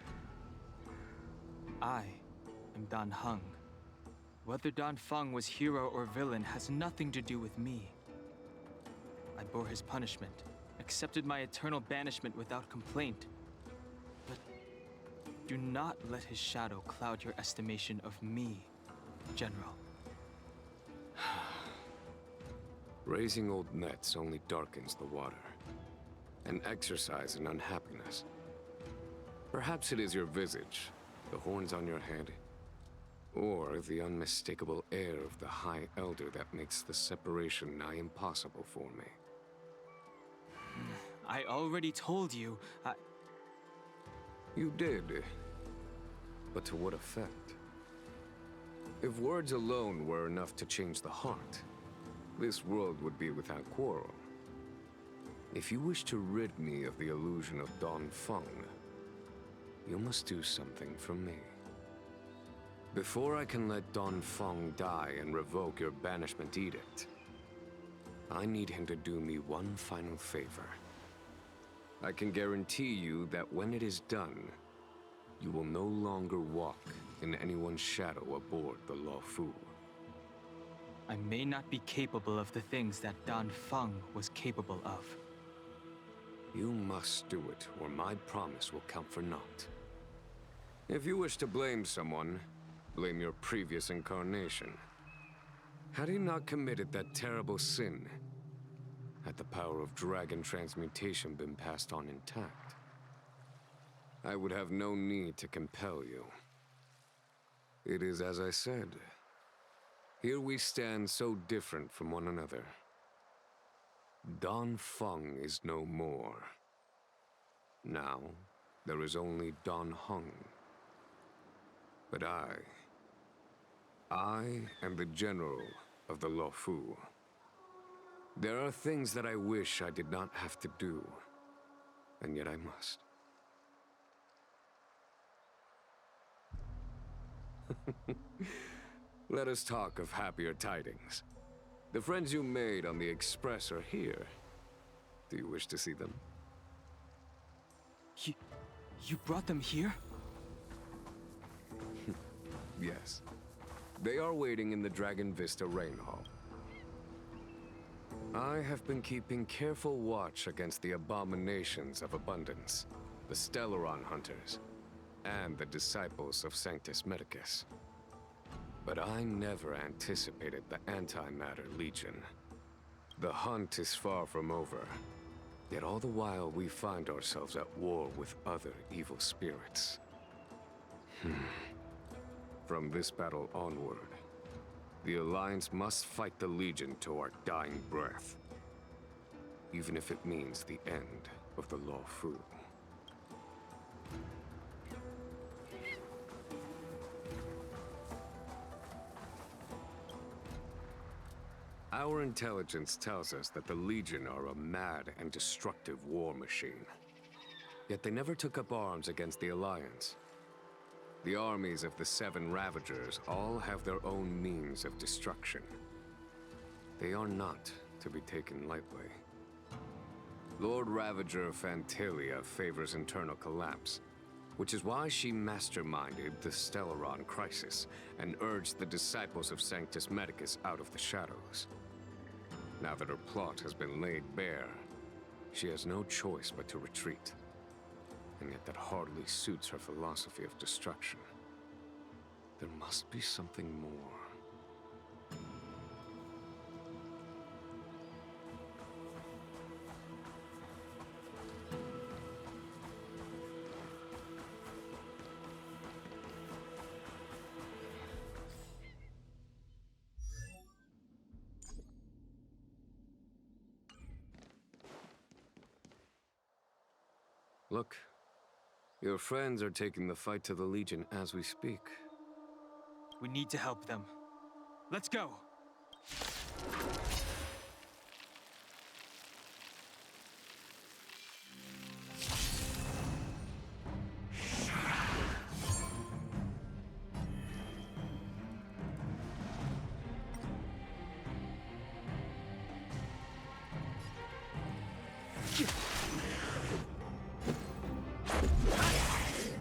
I am Dan Heng. Whether Danfeng was hero or villain has nothing to do with me. I bore his punishment, accepted my eternal banishment without complaint. But do not let his shadow cloud your estimation of me, General. Raising old nets only darkens the water. An exercise in unhappiness. Perhaps it is your visage, the horns on your head, or the unmistakable air of the High Elder that makes the separation nigh impossible for me. I already told you, You did. But to what effect? If words alone were enough to change the heart, this world would be without quarrel. If you wish to rid me of the illusion of Danfeng, you must do something for me. Before I can let Danfeng die and revoke your banishment edict, I need him to do me one final favor. I can guarantee you that when it is done, you will no longer walk in anyone's shadow aboard the Luofu. I may not be capable of the things that Danfeng was capable of. You must do it, or my promise will count for naught. If you wish to blame someone, blame your previous incarnation. Had he not committed that terrible sin, had the power of dragon transmutation been passed on intact, I would have no need to compel you. It is as I said. Here we stand so different from one another. Danfeng is no more. Now, there is only Dan Heng. But I am the general of the Luofu. There are things that I wish I did not have to do, and yet I must. Let us talk of happier tidings. The friends you made on the Express are here. Do you wish to see them? You brought them here? Yes. They are waiting in the Dragon Vista Rain Hall. I have been keeping careful watch against the abominations of abundance, the Stellaron Hunters, and the disciples of Sanctus Medicus. But I never anticipated the Antimatter Legion. The hunt is far from over, yet all the while we find ourselves at war with other evil spirits. From this battle onward, the Alliance must fight the Legion to our dying breath, even if it means the end of the Luofu. Our intelligence tells us that the Legion are a mad and destructive war machine. Yet they never took up arms against the Alliance. The armies of the Seven Ravagers all have their own means of destruction. They are not to be taken lightly. Lord Ravager Fantilia favors internal collapse, which is why she masterminded the Stellaron crisis and urged the disciples of Sanctus Medicus out of the shadows. Now that her plot has been laid bare, she has no choice but to retreat. And yet that hardly suits her philosophy of destruction. There must be something more. Look. Your friends are taking the fight to the Legion as we speak. We need to help them. Let's go!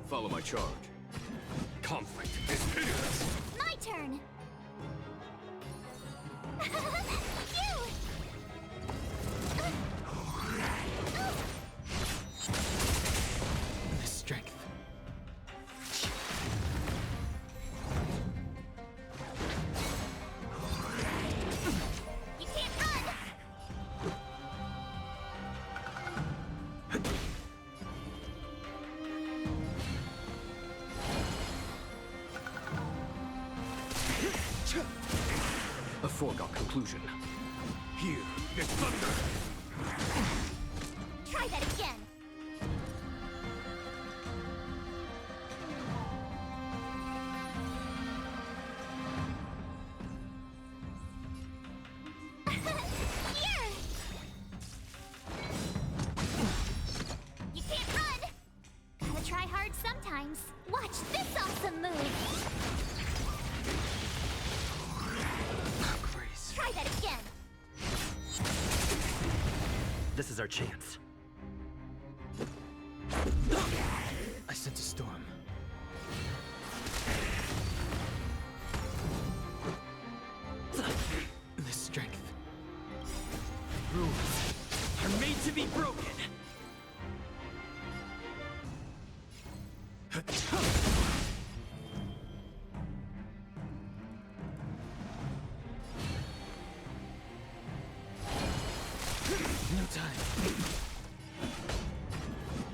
Follow my charge. Conflict is hideous! My turn! The strength. You can't run! A foregone conclusion. Here is thunder! Try that again! Here! You can't run! Gotta try hard sometimes. Watch this awesome move! Try that again! This is our chance. I sense a storm. The strength. Rules are made to be broken. No time.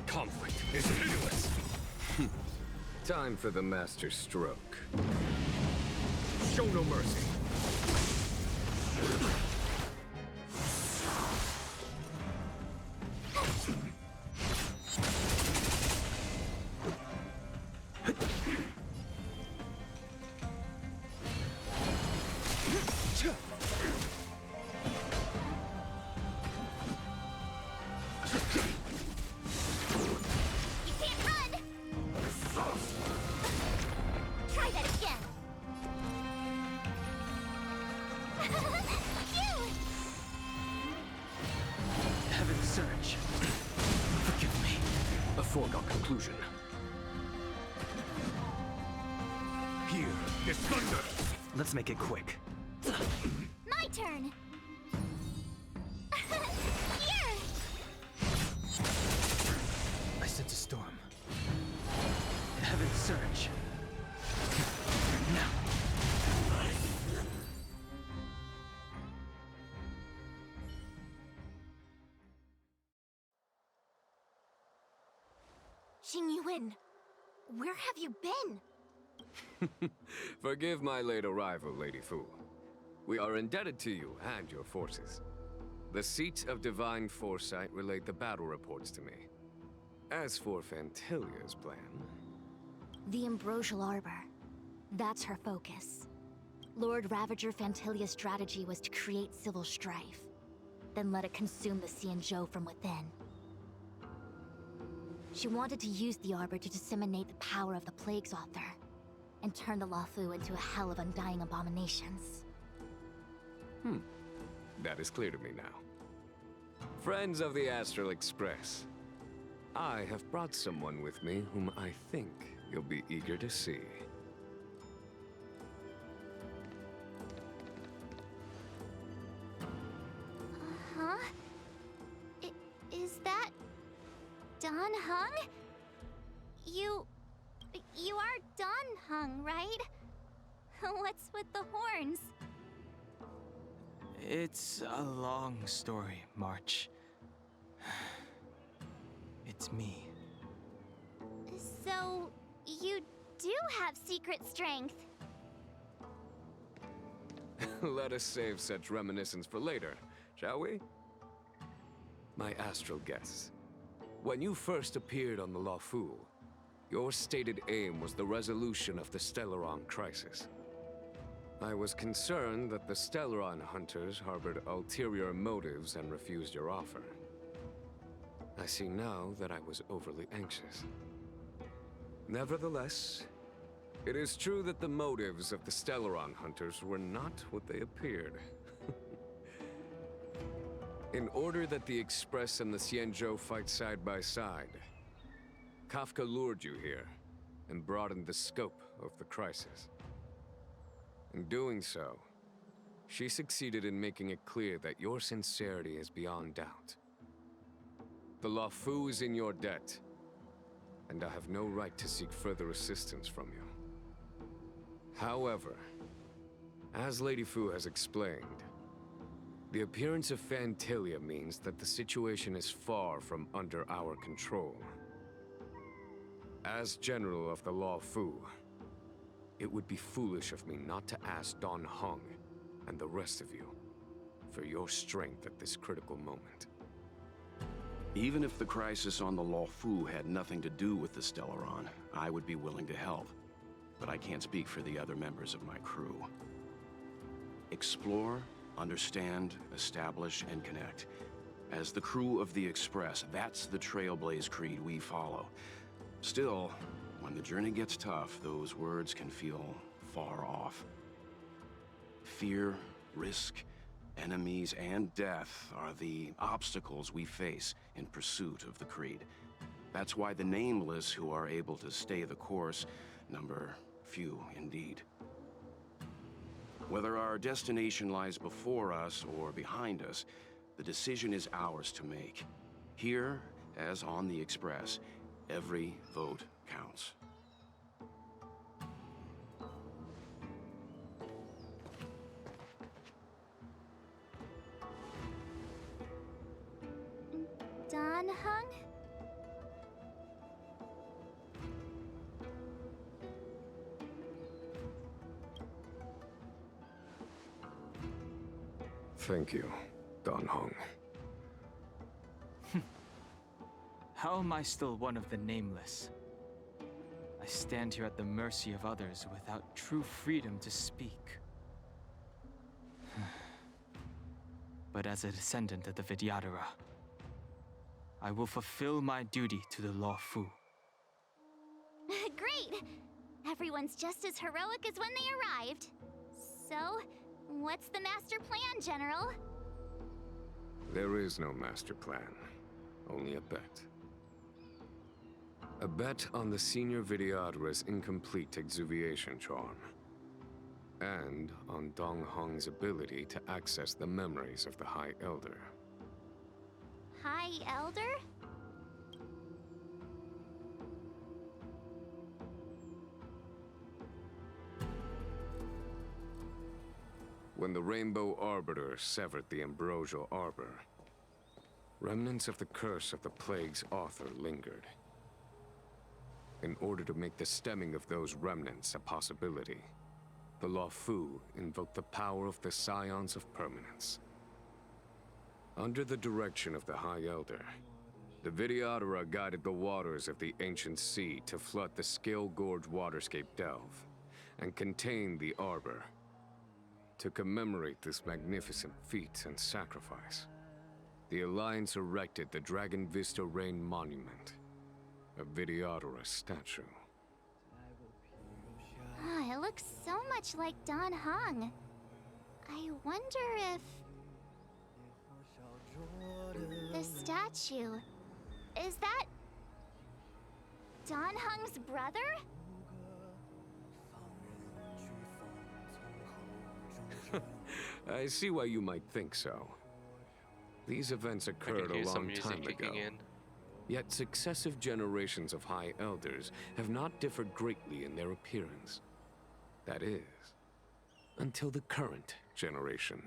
Conflict is hideous! Time for the master stroke. Show no mercy. foregone conclusion. Here is thunder! Let's make it quick. My turn! Here! I sense a storm. Heaven surge. Now. Xingyuan, where have you been? Forgive my late arrival, Lady Fu. We are indebted to you and your forces. The Seat of Divine Foresight relayed the battle reports to me. As for Fantilia's plan... The Ambrosial Arbor. That's her focus. Lord Ravager Fantilia's strategy was to create civil strife, then let it consume the Xianzhou from within. She wanted to use the Arbor to disseminate the power of the Plague's Author, and turn the Luofu into a hell of undying abominations. That is clear to me now. Friends of the Astral Express, I have brought someone with me whom I think you'll be eager to see. Huh? Is that... Dan Heng? You are Dan Heng, right? What's with the horns? It's a long story, March. It's me. So, you do have secret strength. Let us save such reminiscence for later, shall we? My astral guests, when you first appeared on the Luofu, your stated aim was the resolution of the Stellaron crisis. I was concerned that the Stellaron hunters harbored ulterior motives and refused your offer. I see now that I was overly anxious. Nevertheless, it is true that the motives of the Stellaron hunters were not what they appeared. In order that the Express and the Xianzhou fight side by side, Kafka lured you here and broadened the scope of the crisis. In doing so, she succeeded in making it clear that your sincerity is beyond doubt. The Luofu is in your debt, and I have no right to seek further assistance from you. However, as Lady Fu has explained, the appearance of Fantilia means that the situation is far from under our control. As General of the Luofu, it would be foolish of me not to ask Dan Heng and the rest of you for your strength at this critical moment. Even if the crisis on the Luofu had nothing to do with the Stellaron, I would be willing to help. But I can't speak for the other members of my crew. Explore, understand, establish, and connect. As the crew of the Express, that's the Trailblaze creed we follow. Still, when the journey gets tough, those words can feel far off. Fear, risk, enemies, and death are the obstacles we face in pursuit of the creed. That's why the nameless who are able to stay the course number few indeed. Whether our destination lies before us or behind us, the decision is ours to make. Here, as on the Express, every vote counts. Dan Heng? Thank you, Dan Heng. How am I still one of the nameless? I stand here at the mercy of others without true freedom to speak. But as a descendant of the Vidyadhara, I will fulfill my duty to the Luofu. Great! Everyone's just as heroic as when they arrived. So, what's the master plan, General? There is no master plan, only a bet. A bet on the Senior Videodra's incomplete exuviation charm. And on Dong Hong's ability to access the memories of the High Elder. High Elder? When the Rainbow Arbiter severed the Ambrosial Arbor, remnants of the curse of the plague's author lingered. In order to make the stemming of those remnants a possibility, the Luofu invoked the power of the Scions of Permanence. Under the direction of the High Elder, the Videodara guided the waters of the ancient sea to flood the Scale Gorge waterscape delve and contain the Arbor. To commemorate this magnificent feat and sacrifice, the Alliance erected the Dragon Vista Rain Monument, a Videodara statue. Ah, it looks so much like Don Hung. I wonder if... the statue... is that... Don Hung's brother? I see why you might think so. These events occurred a long time ago. Yet successive generations of High Elders have not differed greatly in their appearance. That is, until the current generation.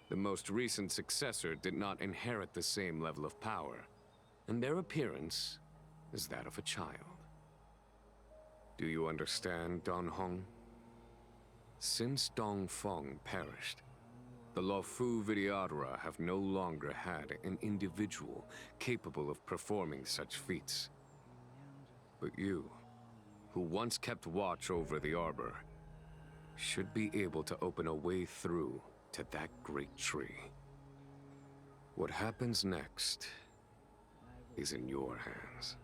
The most recent successor did not inherit the same level of power, and their appearance is that of a child. Do you understand, Don Hong? Since Dong Feng perished, the Luofu Videodara have no longer had an individual capable of performing such feats. But you, who once kept watch over the Arbor, should be able to open a way through to that great tree. What happens next is in your hands.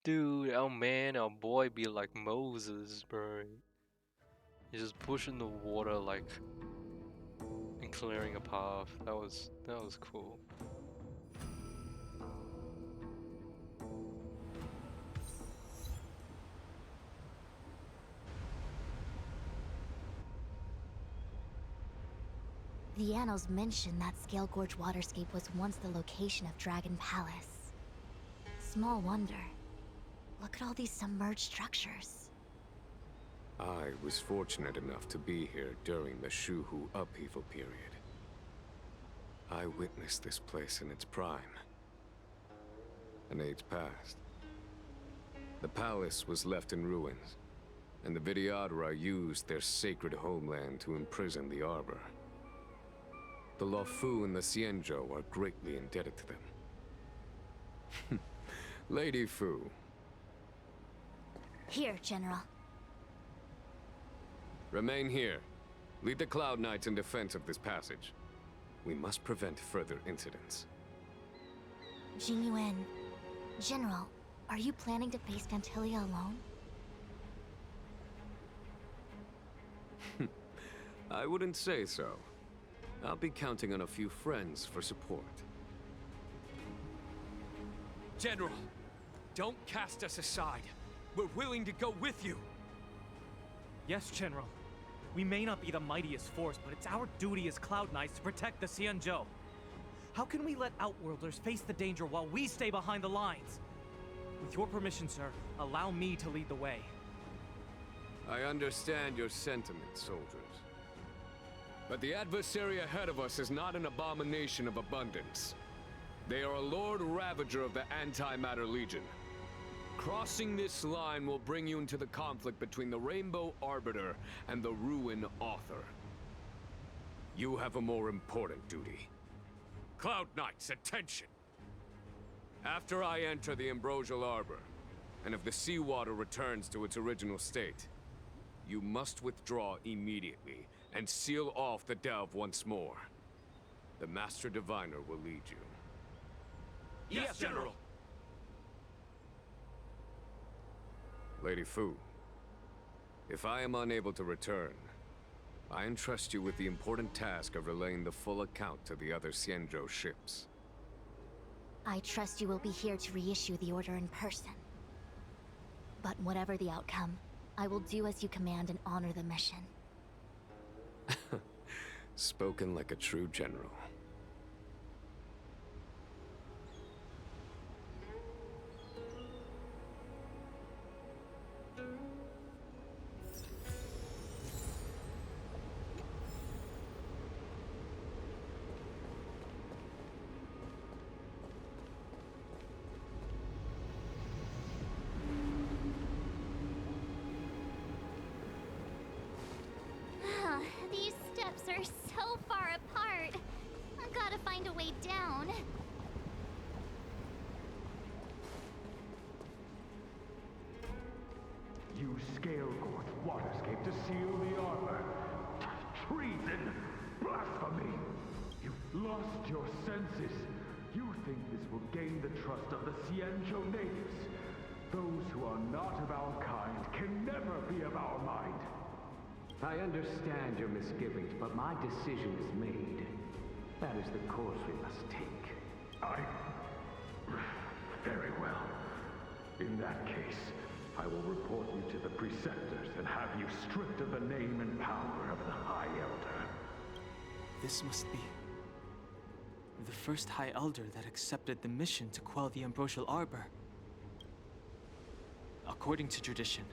Dude, our boy be like Moses, bro. He's just pushing the water like and clearing a path. That was cool. The annals mention that Scale Gorge waterscape was once the location of Dragon Palace. Small wonder. Look at all these submerged structures. I was fortunate enough to be here during the Shuhu upheaval period. I witnessed this place in its prime. An age passed. The palace was left in ruins, and the Vidyadhara used their sacred homeland to imprison the Arbor. The Luofu and the Xianzhou are greatly indebted to them. Lady Fu. Here, General. Remain here. Lead the Cloud Knights in defense of this passage. We must prevent further incidents. Jingyuan, General, are you planning to face Phantilia alone? I wouldn't say so. I'll be counting on a few friends for support. General, don't cast us aside. We're willing to go with you. Yes, General. We may not be the mightiest force, but it's our duty as Cloud Knights to protect the Xianzhou. How can we let Outworlders face the danger while we stay behind the lines? With your permission, sir, allow me to lead the way. I understand your sentiments, soldiers. But the adversary ahead of us is not an abomination of abundance. They are a Lord Ravager of the Antimatter Legion. Crossing this line will bring you into the conflict between the Rainbow Arbiter and the Ruin Author. You have a more important duty. Cloud Knights, attention! After I enter the Ambrosial Arbor, and if the seawater returns to its original state, you must withdraw immediately and seal off the delve once more. The Master Diviner will lead you. Yes, General! Lady Fu, if I am unable to return, I entrust you with the important task of relaying the full account to the other Xianzhou ships. I trust you will be here to reissue the order in person. But whatever the outcome, I will do as you command and honor the mission. Spoken like a true general. These steps are so far apart. I've gotta find a way down. You scale-gorged waterscape to seal the arbor. Treason! Blasphemy! You've lost your senses. You think this will gain the trust of the Xianzhou natives. Those who are not of our kind can never be of our mind. I understand your misgivings, but my decision is made. That is the course we must take. Very well. In that case, I will report you to the Preceptors and have you stripped of the name and power of the High Elder. This must be the first High Elder that accepted the mission to quell the Ambrosial Arbor. According to tradition,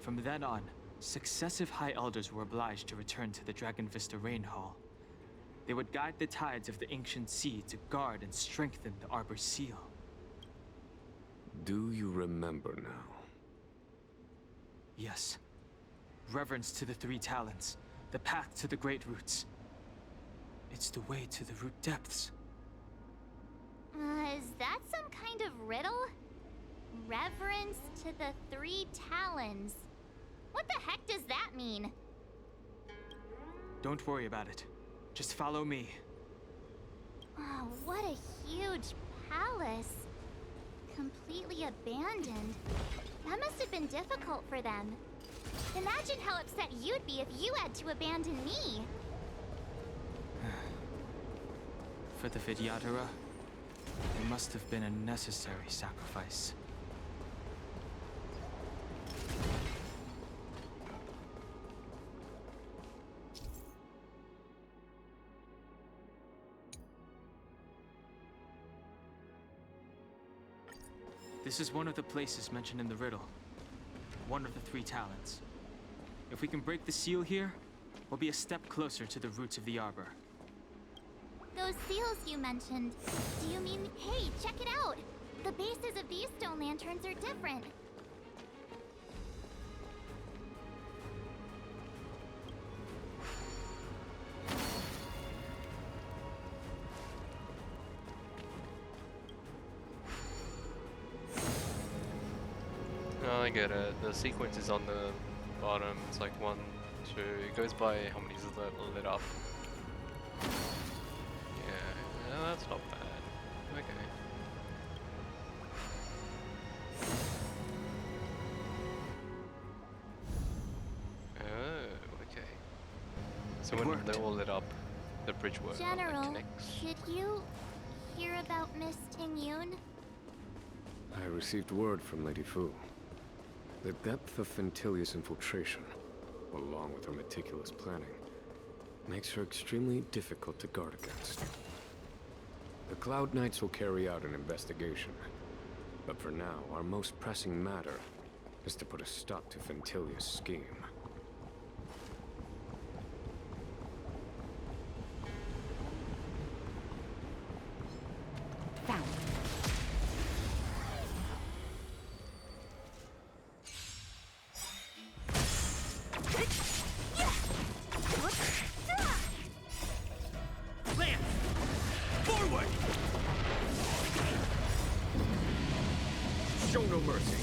from then on, successive High Elders were obliged to return to the Dragon Vista Rain Hall. They would guide the tides of the ancient sea to guard and strengthen the Arbor's seal. Do you remember now? Yes. Reverence to the Three Talents, the path to the Great Roots. It's the way to the root depths. Is that some kind of riddle? Reverence to the Three Talons. What the heck does that mean? Don't worry about it. Just follow me. Oh, what a huge palace. Completely abandoned. That must have been difficult for them. Imagine how upset you'd be if you had to abandon me. For the Vidyadhara, it must have been a necessary sacrifice. This is one of the places mentioned in the riddle. One of the Three Talents. If we can break the seal here, we'll be a step closer to the roots of the Arbor. Those seals you mentioned, do you mean... Hey, check it out! The bases of these stone lanterns are different. I get it. The sequence is on the bottom. It's like 1, 2. It goes by how many is lit up. Yeah, that's not bad. Okay. Oh, okay. So when they're all lit up, the bridge work General, connects. did you hear about Miss Tingyun? I received word from Lady Fu. The depth of Fentilia's infiltration, along with her meticulous planning, makes her extremely difficult to guard against. The Cloud Knights will carry out an investigation. But for now, our most pressing matter is to put a stop to Fentilia's scheme. Found. Lance! Forward! Show no mercy.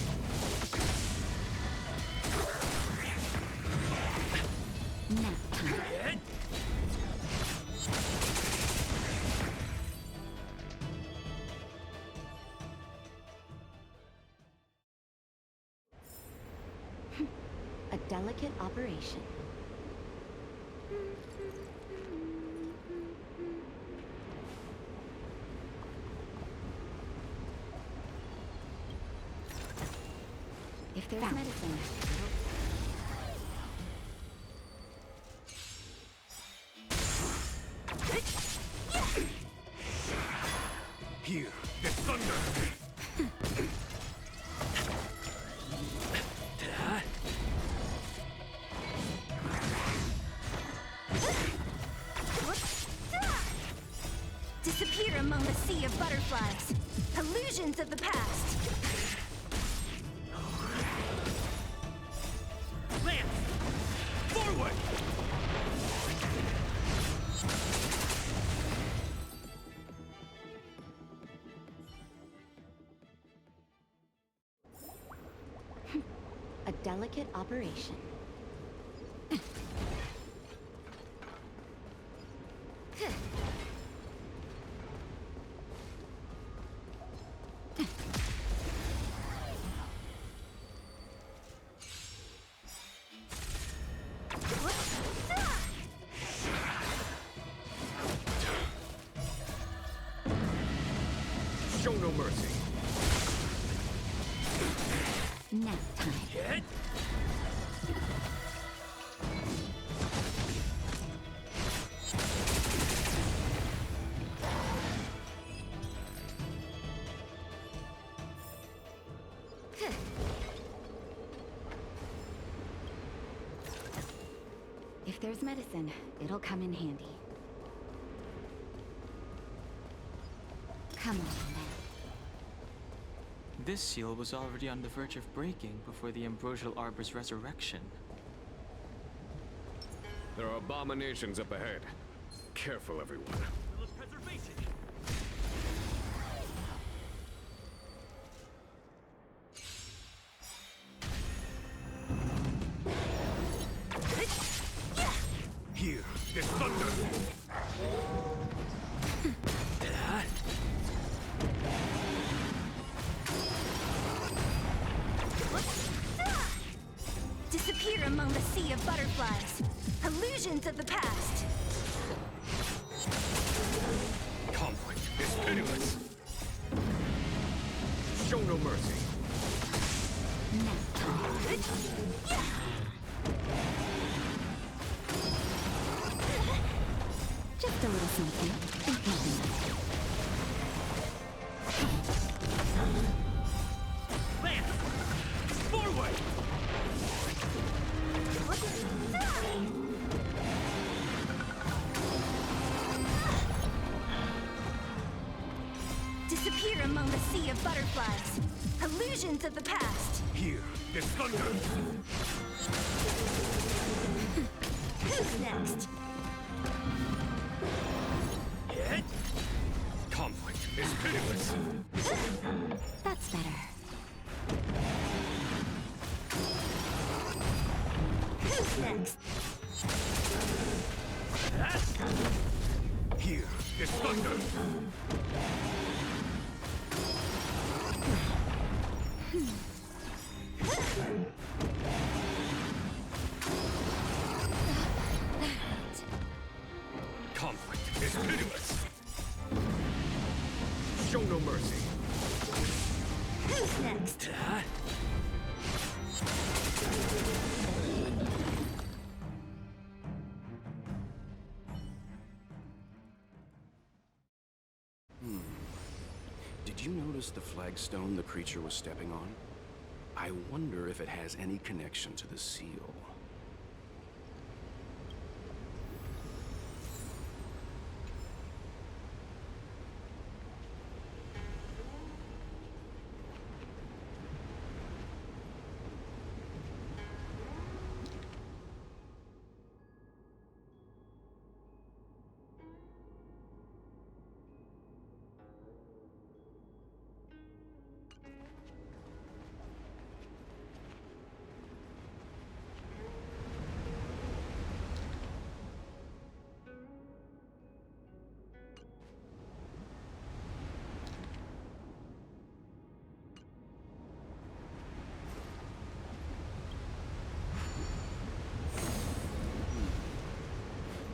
A delicate operation. If there's medicine. Here, the thunder! Disappear among the sea of butterflies. Illusions of the past. Lance! Forward! A delicate operation. Show no mercy. Nap time. If there's medicine, it'll come in handy. Come on, then. This seal was already on the verge of breaking before the Ambrosial Arbor's resurrection. There are abominations up ahead. Careful, everyone. Here, the thunder! Disappear among the sea of butterflies. Illusions of the past. Conflict is pitiless. Show no mercy. Just a little something. Think nothing of it. Lance! Forward! Disappear among the sea of butterflies. Illusions of the past. Here, the thunder! Who's next? Conflict is pitiless. That's better. Next. Here is thunder! Conflict is pitiless! Show no mercy! Who's next? Did you notice the flagstone the creature was stepping on? I wonder if it has any connection to the seal.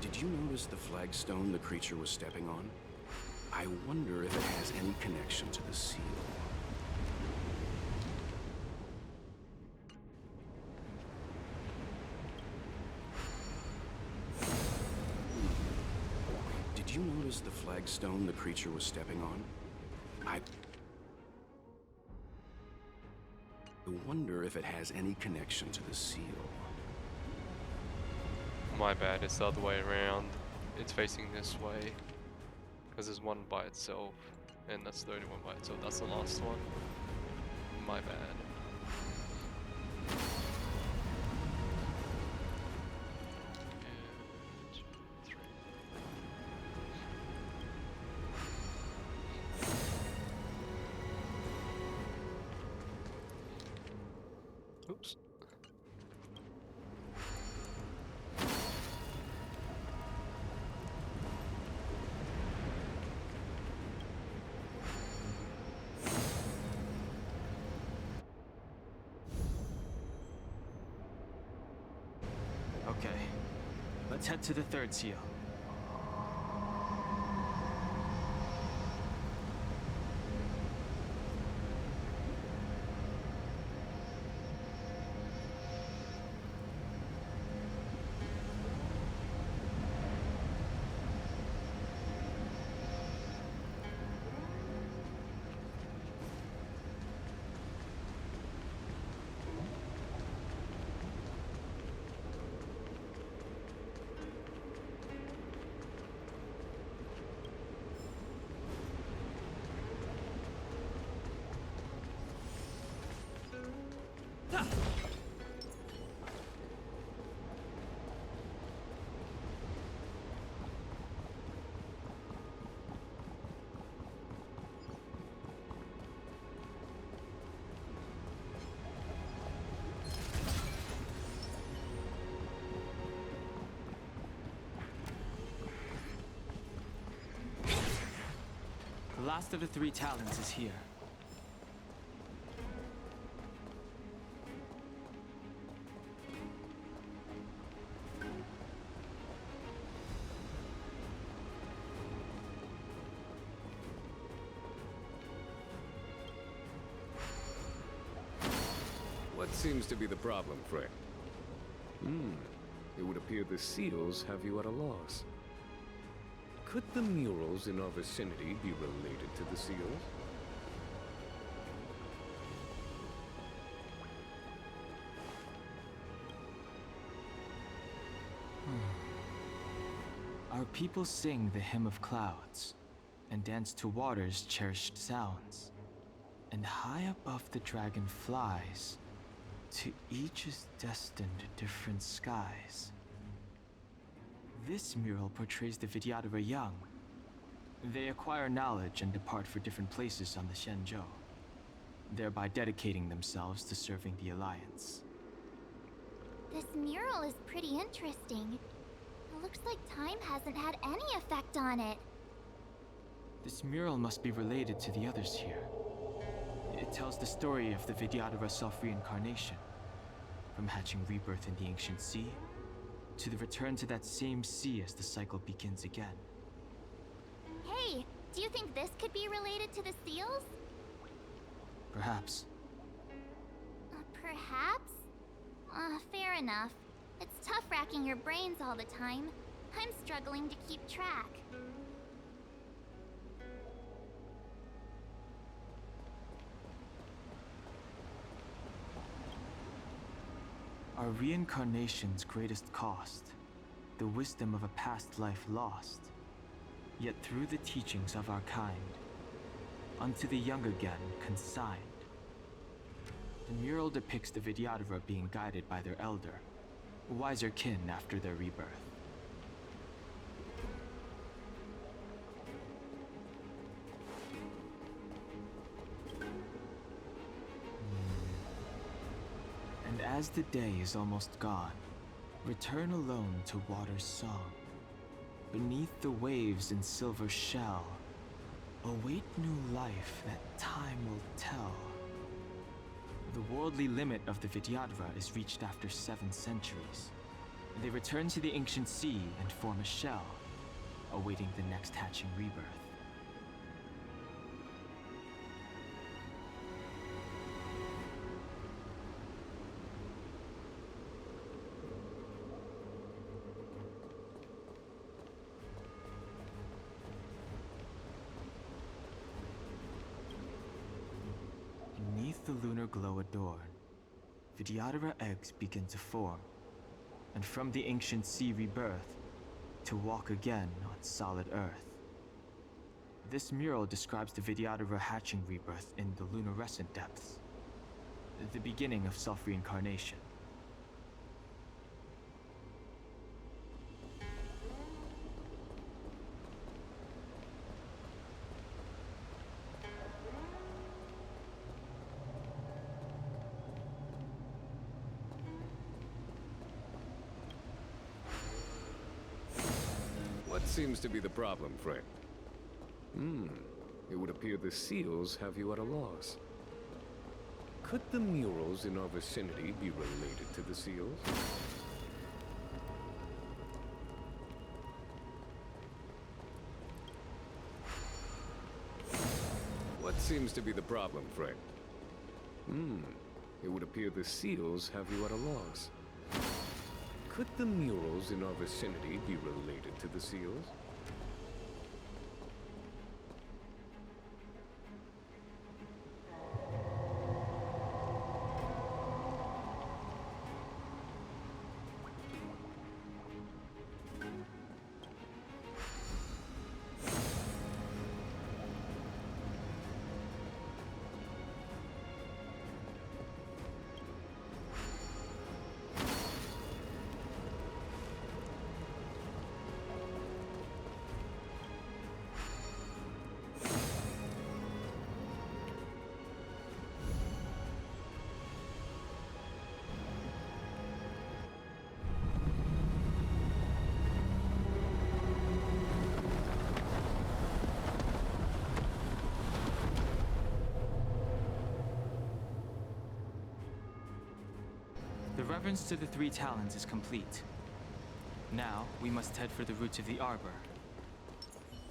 Did you notice the flagstone the creature was stepping on? I wonder if it has any connection to the seal. Did you notice the flagstone the creature was stepping on? I wonder if it has any connection to the seal. My bad, it's the other way around. It's facing this way. Because there's one by itself. And that's the only one by itself. That's the last one. My bad. Oops. Okay, let's head to the third seal. The last of the three talons is here. What seems to be the problem, Frey? It would appear the seals have you at a loss. Could the murals in our vicinity be related to the seals? Our people sing the hymn of clouds and dance to water's cherished sounds. And high above the dragon flies, to each is destined different skies. This mural portrays the Vidyadhara young. They acquire knowledge and depart for different places on the Xianzhou, thereby dedicating themselves to serving the Alliance. This mural is pretty interesting. It looks like time hasn't had any effect on it. This mural must be related to the others here. It tells the story of the Vidyadhara self-reincarnation, from hatching rebirth in the ancient sea, to the return to that same sea as the cycle begins again. Hey, do you think this could be related to the seals? Perhaps. Perhaps? Fair enough. It's tough racking your brains all the time. I'm struggling to keep track. Our reincarnation's greatest cost, the wisdom of a past life lost, yet through the teachings of our kind, unto the young again consigned. The mural depicts the Vidyadhara being guided by their elder, wiser kin after their rebirth. And as the day is almost gone, return alone to water's song. Beneath the waves in silver shell, await new life that time will tell. The worldly limit of the Vidyadhara is reached after 7 centuries. They return to the ancient sea and form a shell, awaiting the next hatching rebirth. Beneath the lunar glow adorned, Vidyadhara eggs begin to form, and from the ancient sea rebirth, to walk again on solid earth. This mural describes the Vidyadhara hatching rebirth in the lunarescent depths, the beginning of self-reincarnation. What seems to be the problem, friend? It would appear the seals have you at a loss. Could the murals in our vicinity be related to the seals? What seems to be the problem, friend? It would appear the seals have you at a loss. Could the murals in our vicinity be related to the seals? The reverence to the 3 talons is complete. Now, we must head for the roots of the arbor.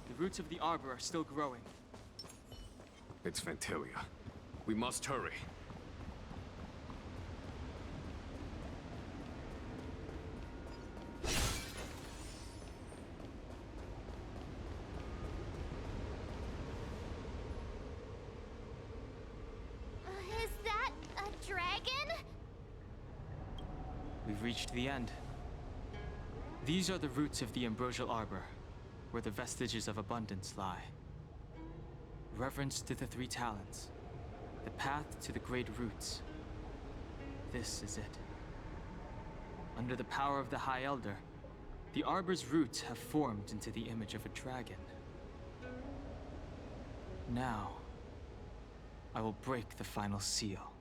The roots of the arbor are still growing. It's Ventilia. We must hurry. Is that a dragon? We've reached the end. These are the roots of the ambrosial arbor, where the vestiges of abundance lie. Reverence to the 3 talons, the path to the great roots. This is it. Under the power of the High Elder, the arbor's roots have formed into the image of a dragon. Now, I will break the final seal.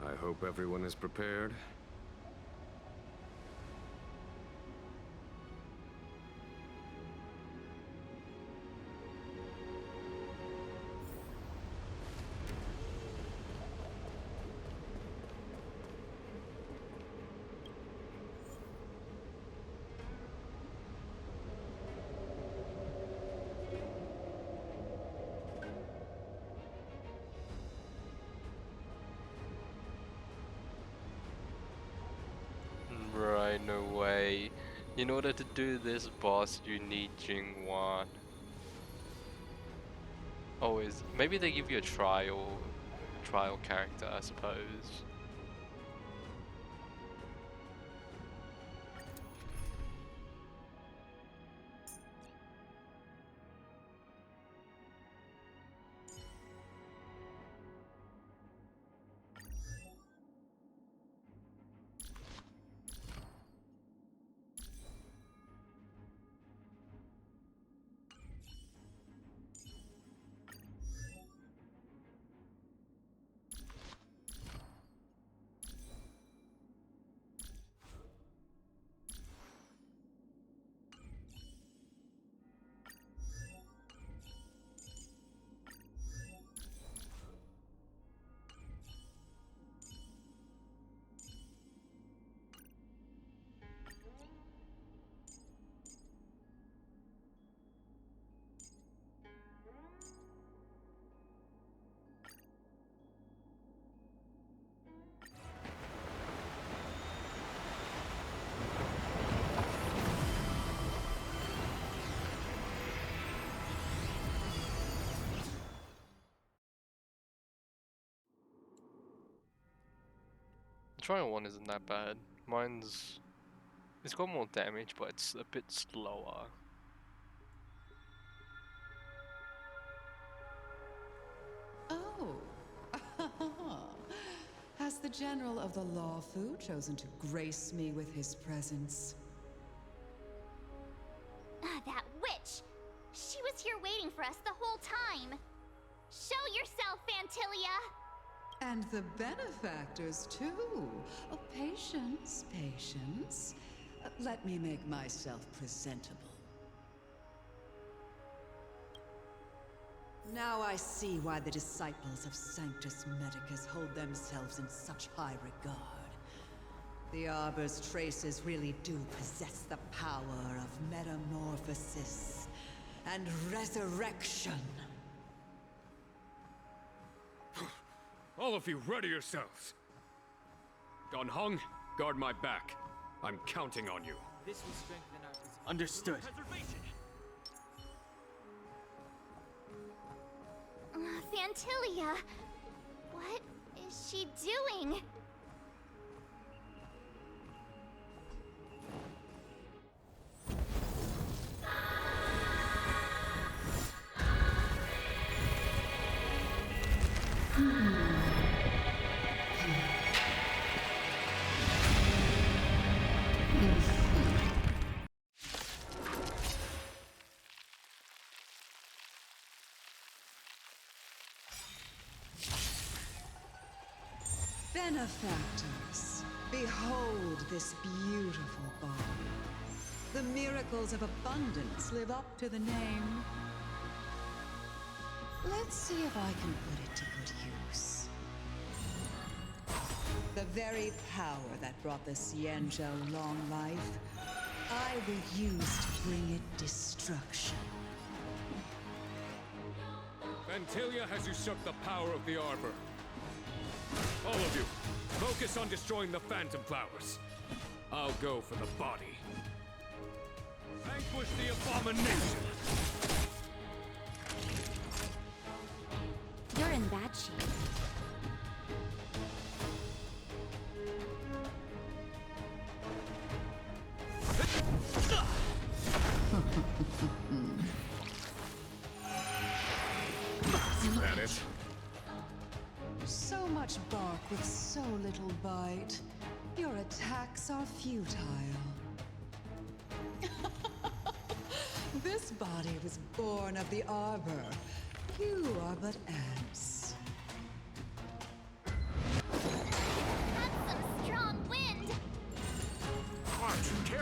I hope everyone is prepared. Right, no way. In order to do this boss, you need Jingwan. Always. Maybe they give you a trial character, I suppose. Trial 1 isn't that bad. It's got more damage, but it's a bit slower. Oh, has the General of the Lawfu chosen to grace me with his presence? That witch! She was here waiting for us the whole time! Show yourself, Fantilia! And the benefactors, too. Oh, patience, patience. Let me make myself presentable. Now I see why the disciples of Sanctus Medicus hold themselves in such high regard. The Arbor's traces really do possess the power of metamorphosis and resurrection. All of you, ready yourselves. Don Hung, guard my back. I'm counting on you. This will strengthen our position. Understood. Fantilia! What is she doing? Benefactors, behold this beautiful body. The miracles of abundance live up to the name. Let's see if I can put it to good use. The very power that brought the Xianzhou long life, I will use to bring it destruction. Fantilia has usurped the power of the Arbor. All of you, focus on destroying the Phantom Flowers. I'll go for the body. Vanquish the abomination! You're in bad shape. Is that it? So much bark with so little bite. Your attacks are futile. This body was born of the Arbor. You are but ants.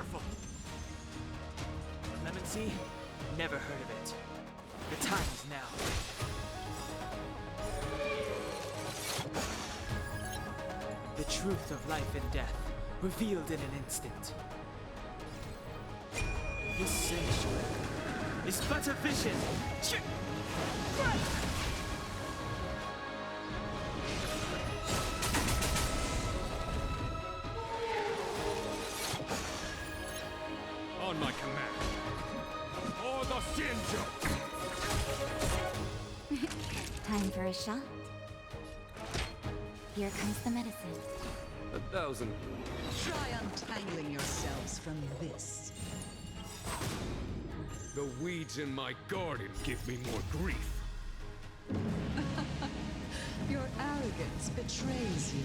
careful! Clemency? Never heard of it. The time is now. The truth of life and death, revealed in an instant. This sanctuary is but a vision! On my command. Or the Shinjo! Time for a shot. Here comes the medicine. 1,000. Try untangling yourselves from this. The weeds in my garden give me more grief. Your arrogance betrays you.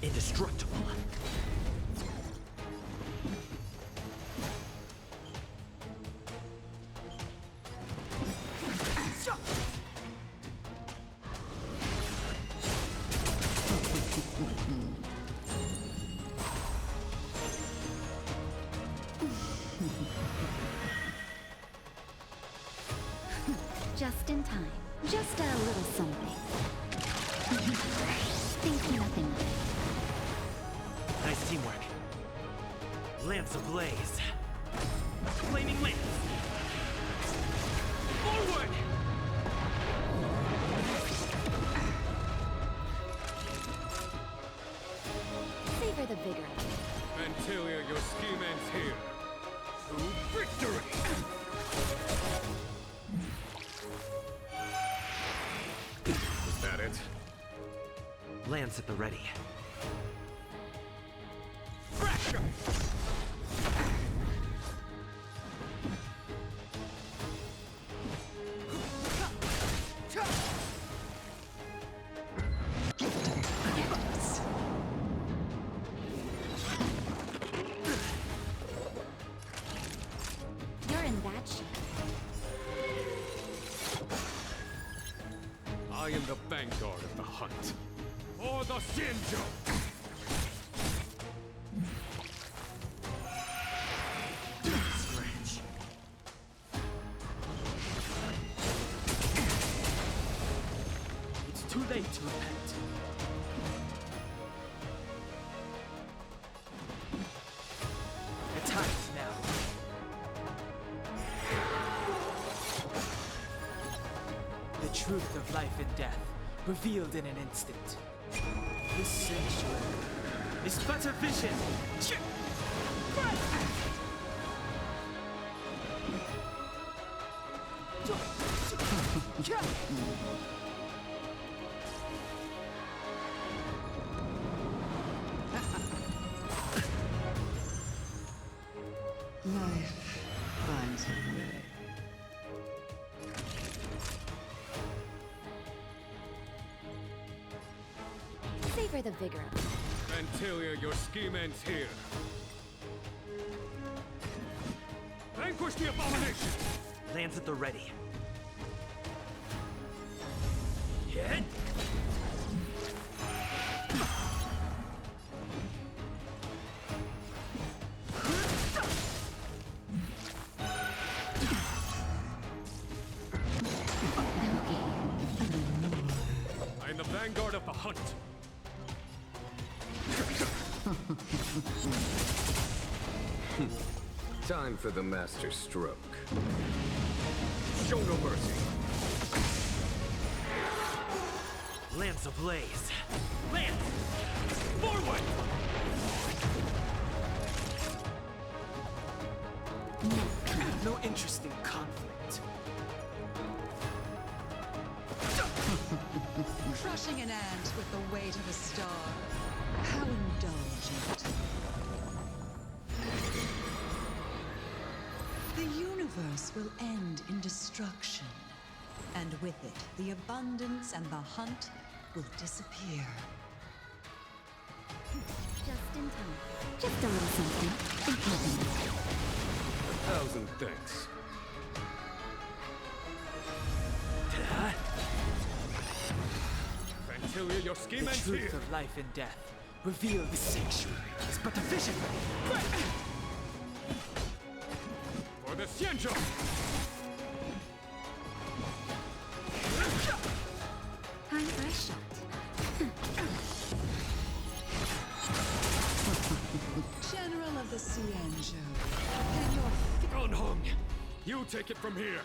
Indestructible. Just in time. Just a little something. Think nothing of it. Nice teamwork. Lance ablaze. Flaming lance. Forward! Savor the vigor. Antilia, your scheme ends here. To victory! Is that it? Lance at the ready. Fracture! You're in that shape. I am the vanguard of the hunt. Or the Shinjo! Scratch. It's too late to repent. The time is now. The truth of life and death, revealed in an instant. This sanctuary is but a vision! Life finds a way. Savor the vigor. Antilia, your scheme ends here. Vanquish the abomination! Lance at the ready. Hit! I am the vanguard of the hunt. Time for the master stroke. Show no mercy. Lance ablaze. Lance! Forward! No interest in conflict. Crushing an ant with the weight of a star. How indulgent. The universe will end in destruction. And with it, the abundance and the hunt will disappear. Just in time. Just a little something. Think nothing of it. 1,000 thanks. your scheme The ends truth here. of life and death, revealed the sanctuary is but a vision. For the Xianzhou! Time for a shot. General of the Xianzhou, can your Gonhong, you take it from here.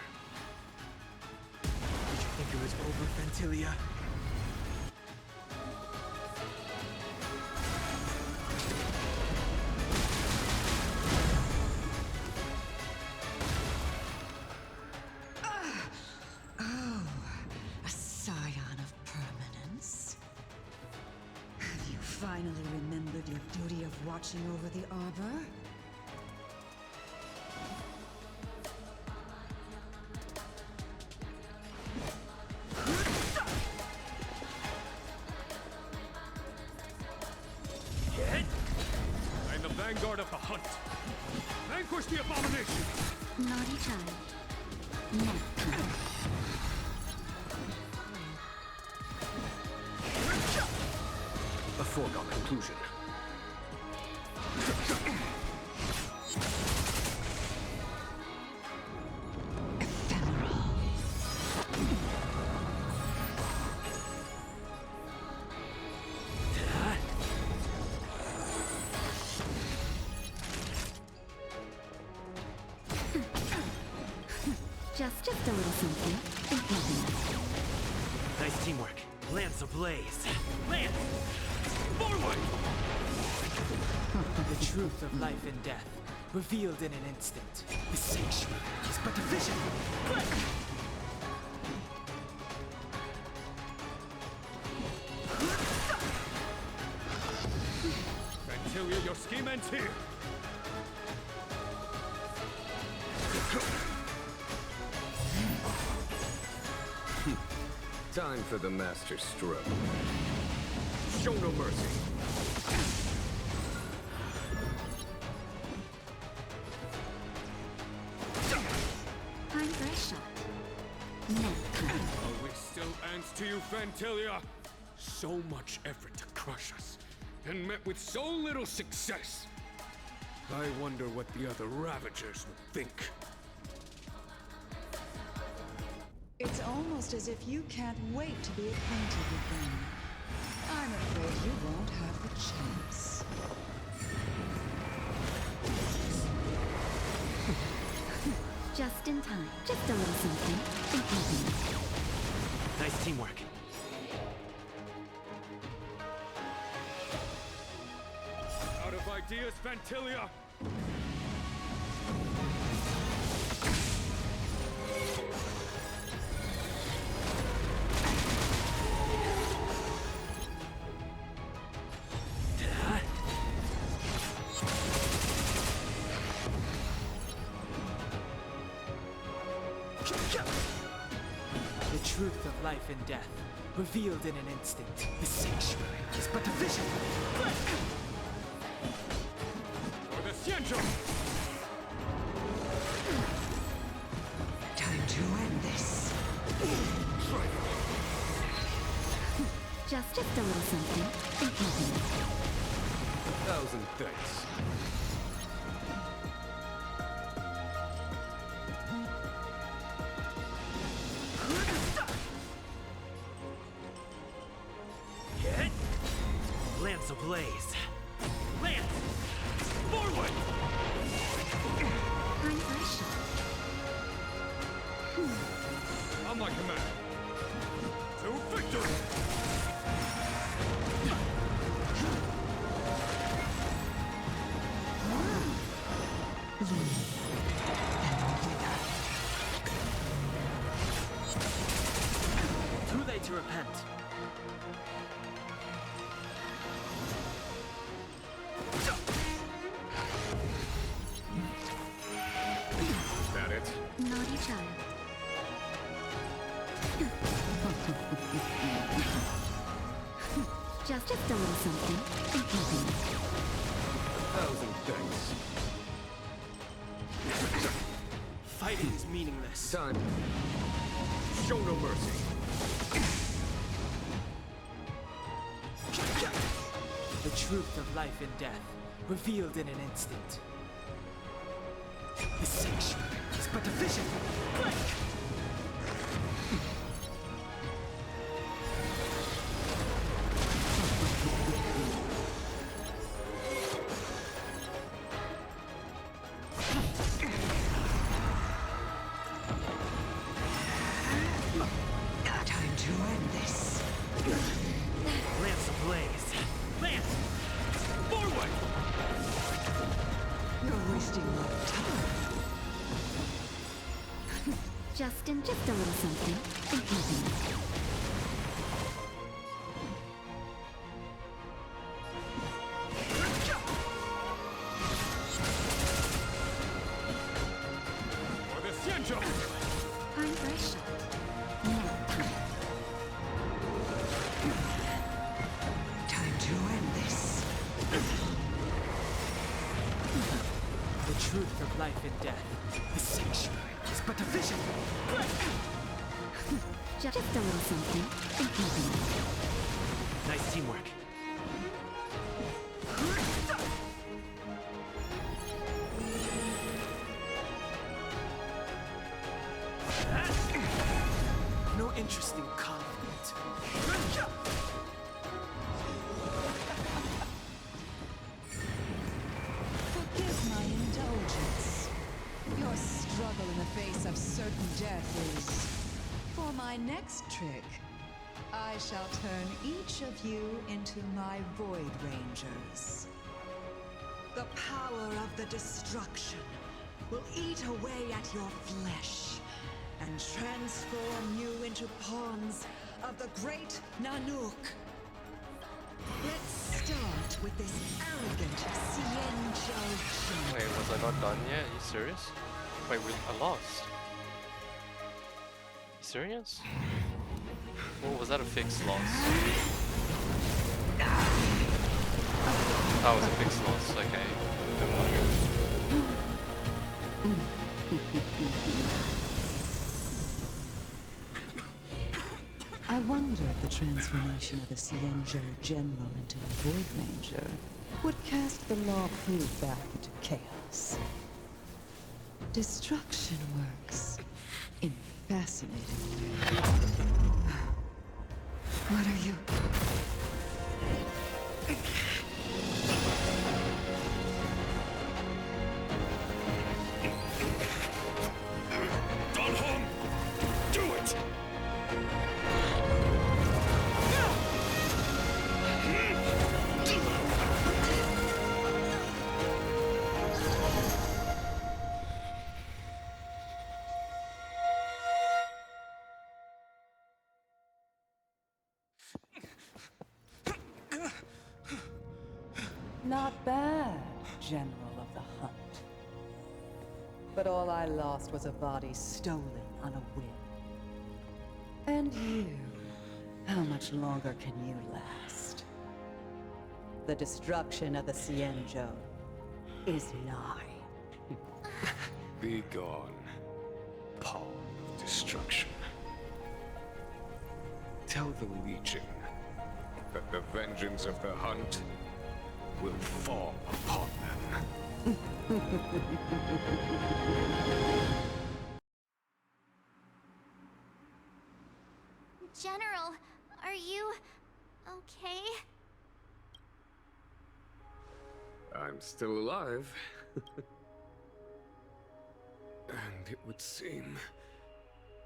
Did you think it was over, Ventilia? Oh, a scion of permanence. Have you finally remembered your duty of watching over the Arbor? I'm the vanguard of the hunt. Vanquish the abomination! Naughty child. Nap time. A foregone conclusion. Just a little something. Think nothing of it. Nice teamwork. Lance ablaze. Lance! Forward! The truth of life and death, revealed in an instant. The sanctuary is but a vision. Ventilia, your scheme ends here. Time for the master stroke. Show no mercy. Time for a shot. Nap time. Are we still ants to you, Ventilia? So much effort to crush us, and met with so little success. I wonder what the other Ravagers would think. It's almost as if you can't wait to be acquainted with them. I'm afraid you won't have the chance. Just in time. Just a little something. Think nothing of it. Nice teamwork. Out of ideas, Ventilia? The truth of life and death, revealed in an instant. The sanctuary is but a vision. For the Xianzhou! Time to end this. Just a little something. Think nothing of it. 1,000 thanks. Lance ablaze. Lance! Forward! Time for a shot. On my command. To victory! Too late to repent. Is that it? Naughty child. Just a little something. Think nothing of it. 1,000 thanks. Fighting is meaningless. Time. Show no mercy. truth of life and death, revealed in an instant. The sanctuary is but a vision. Break! Time to end this. Lance ablaze. Lance! Forward! You're wasting my time. Justin, just a little something. Think nothing. For the Xianzhou! Time for a shot. Now time. Time to end this. The truth of life and death. The sanctuary is but a vision. Just a little something. Think nothing. Nice teamwork. No interest in conflict. Forgive my indulgence. Your struggle in the face of certain death is... For my next trick, I shall turn each of you into my Void Rangers. The power of the destruction will eat away at your flesh and transform you into pawns of the great Nanook. Let's start with this arrogant Xianzhou. Wait, was I not done yet? Are you serious? Wait, I lost. You serious? Oh, was that a fixed loss? That was a fixed loss, okay. Never mind. I wonder if the transformation of a Xianzhou general into a Void Ranger would cast the Law Fu back into chaos. Destruction works in fascinating ways. What are you? Don Hong! Do it! Not bad, General of the Hunt. But all I lost was a body stolen on a whim. And you, how much longer can you last? The destruction of the Xianzhou is nigh. Be gone, pawn of destruction. Tell the Legion that the vengeance of the Hunt will fall upon them. General, are you okay? I'm still alive. And it would seem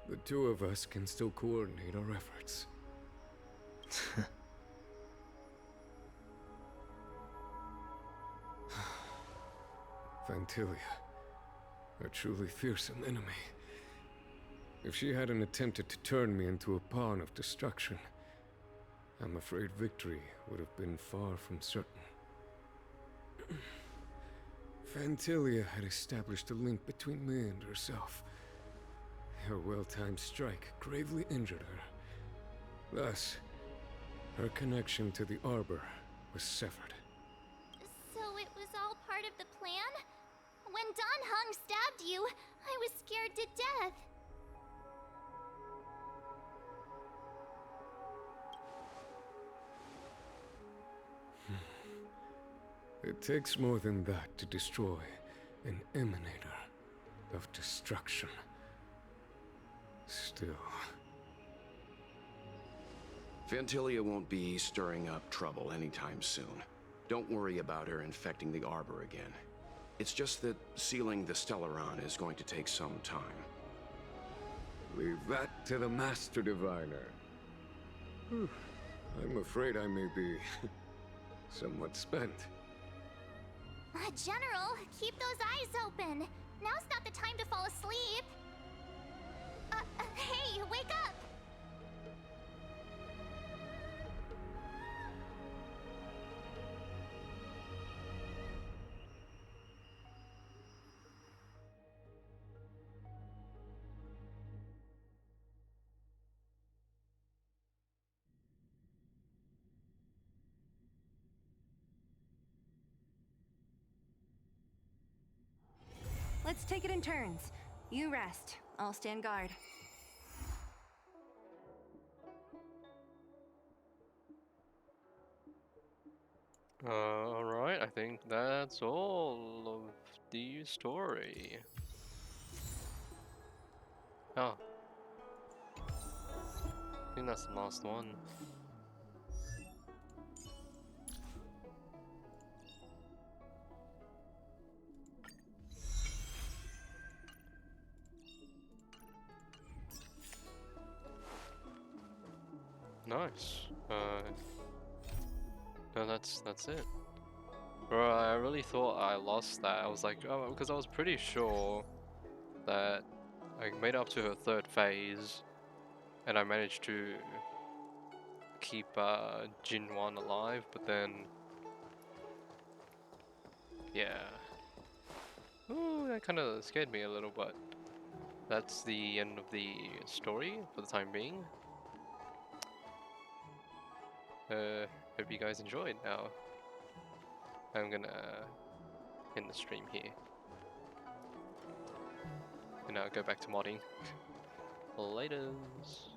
the two of us can still coordinate our efforts. Fantilia, a truly fearsome enemy. If she hadn't attempted to turn me into a pawn of destruction, I'm afraid victory would have been far from certain. Fantilia had established a link between me and herself. Her well-timed strike gravely injured her. Thus, her connection to the Arbor was severed. So it was all part of the plan? When Don Hung stabbed you, I was scared to death. takes more than that to destroy an emanator of destruction. Still... Phantilia won't be stirring up trouble anytime soon. Don't worry about her infecting the Arbor again. It's just that sealing the Stellaron is going to take some time. Leave that to the Master Diviner. I'm afraid I may be somewhat spent. General, keep those eyes open. Now's not the time to fall asleep. Hey, wake up! Let's take it in turns. You rest. I'll stand guard. Alright, I think that's all of the story. Oh. I think that's the last one. Nice. No, that's it. Bro, I really thought I lost that. I was like, oh, because I was pretty sure that I made it up to her third phase, and I managed to keep Jinwan alive, but then, yeah. Ooh, that kind of scared me a little, but that's the end of the story for the time being. Hope you guys enjoyed. Now I'm gonna end the stream here and I'll go back to modding. Laters.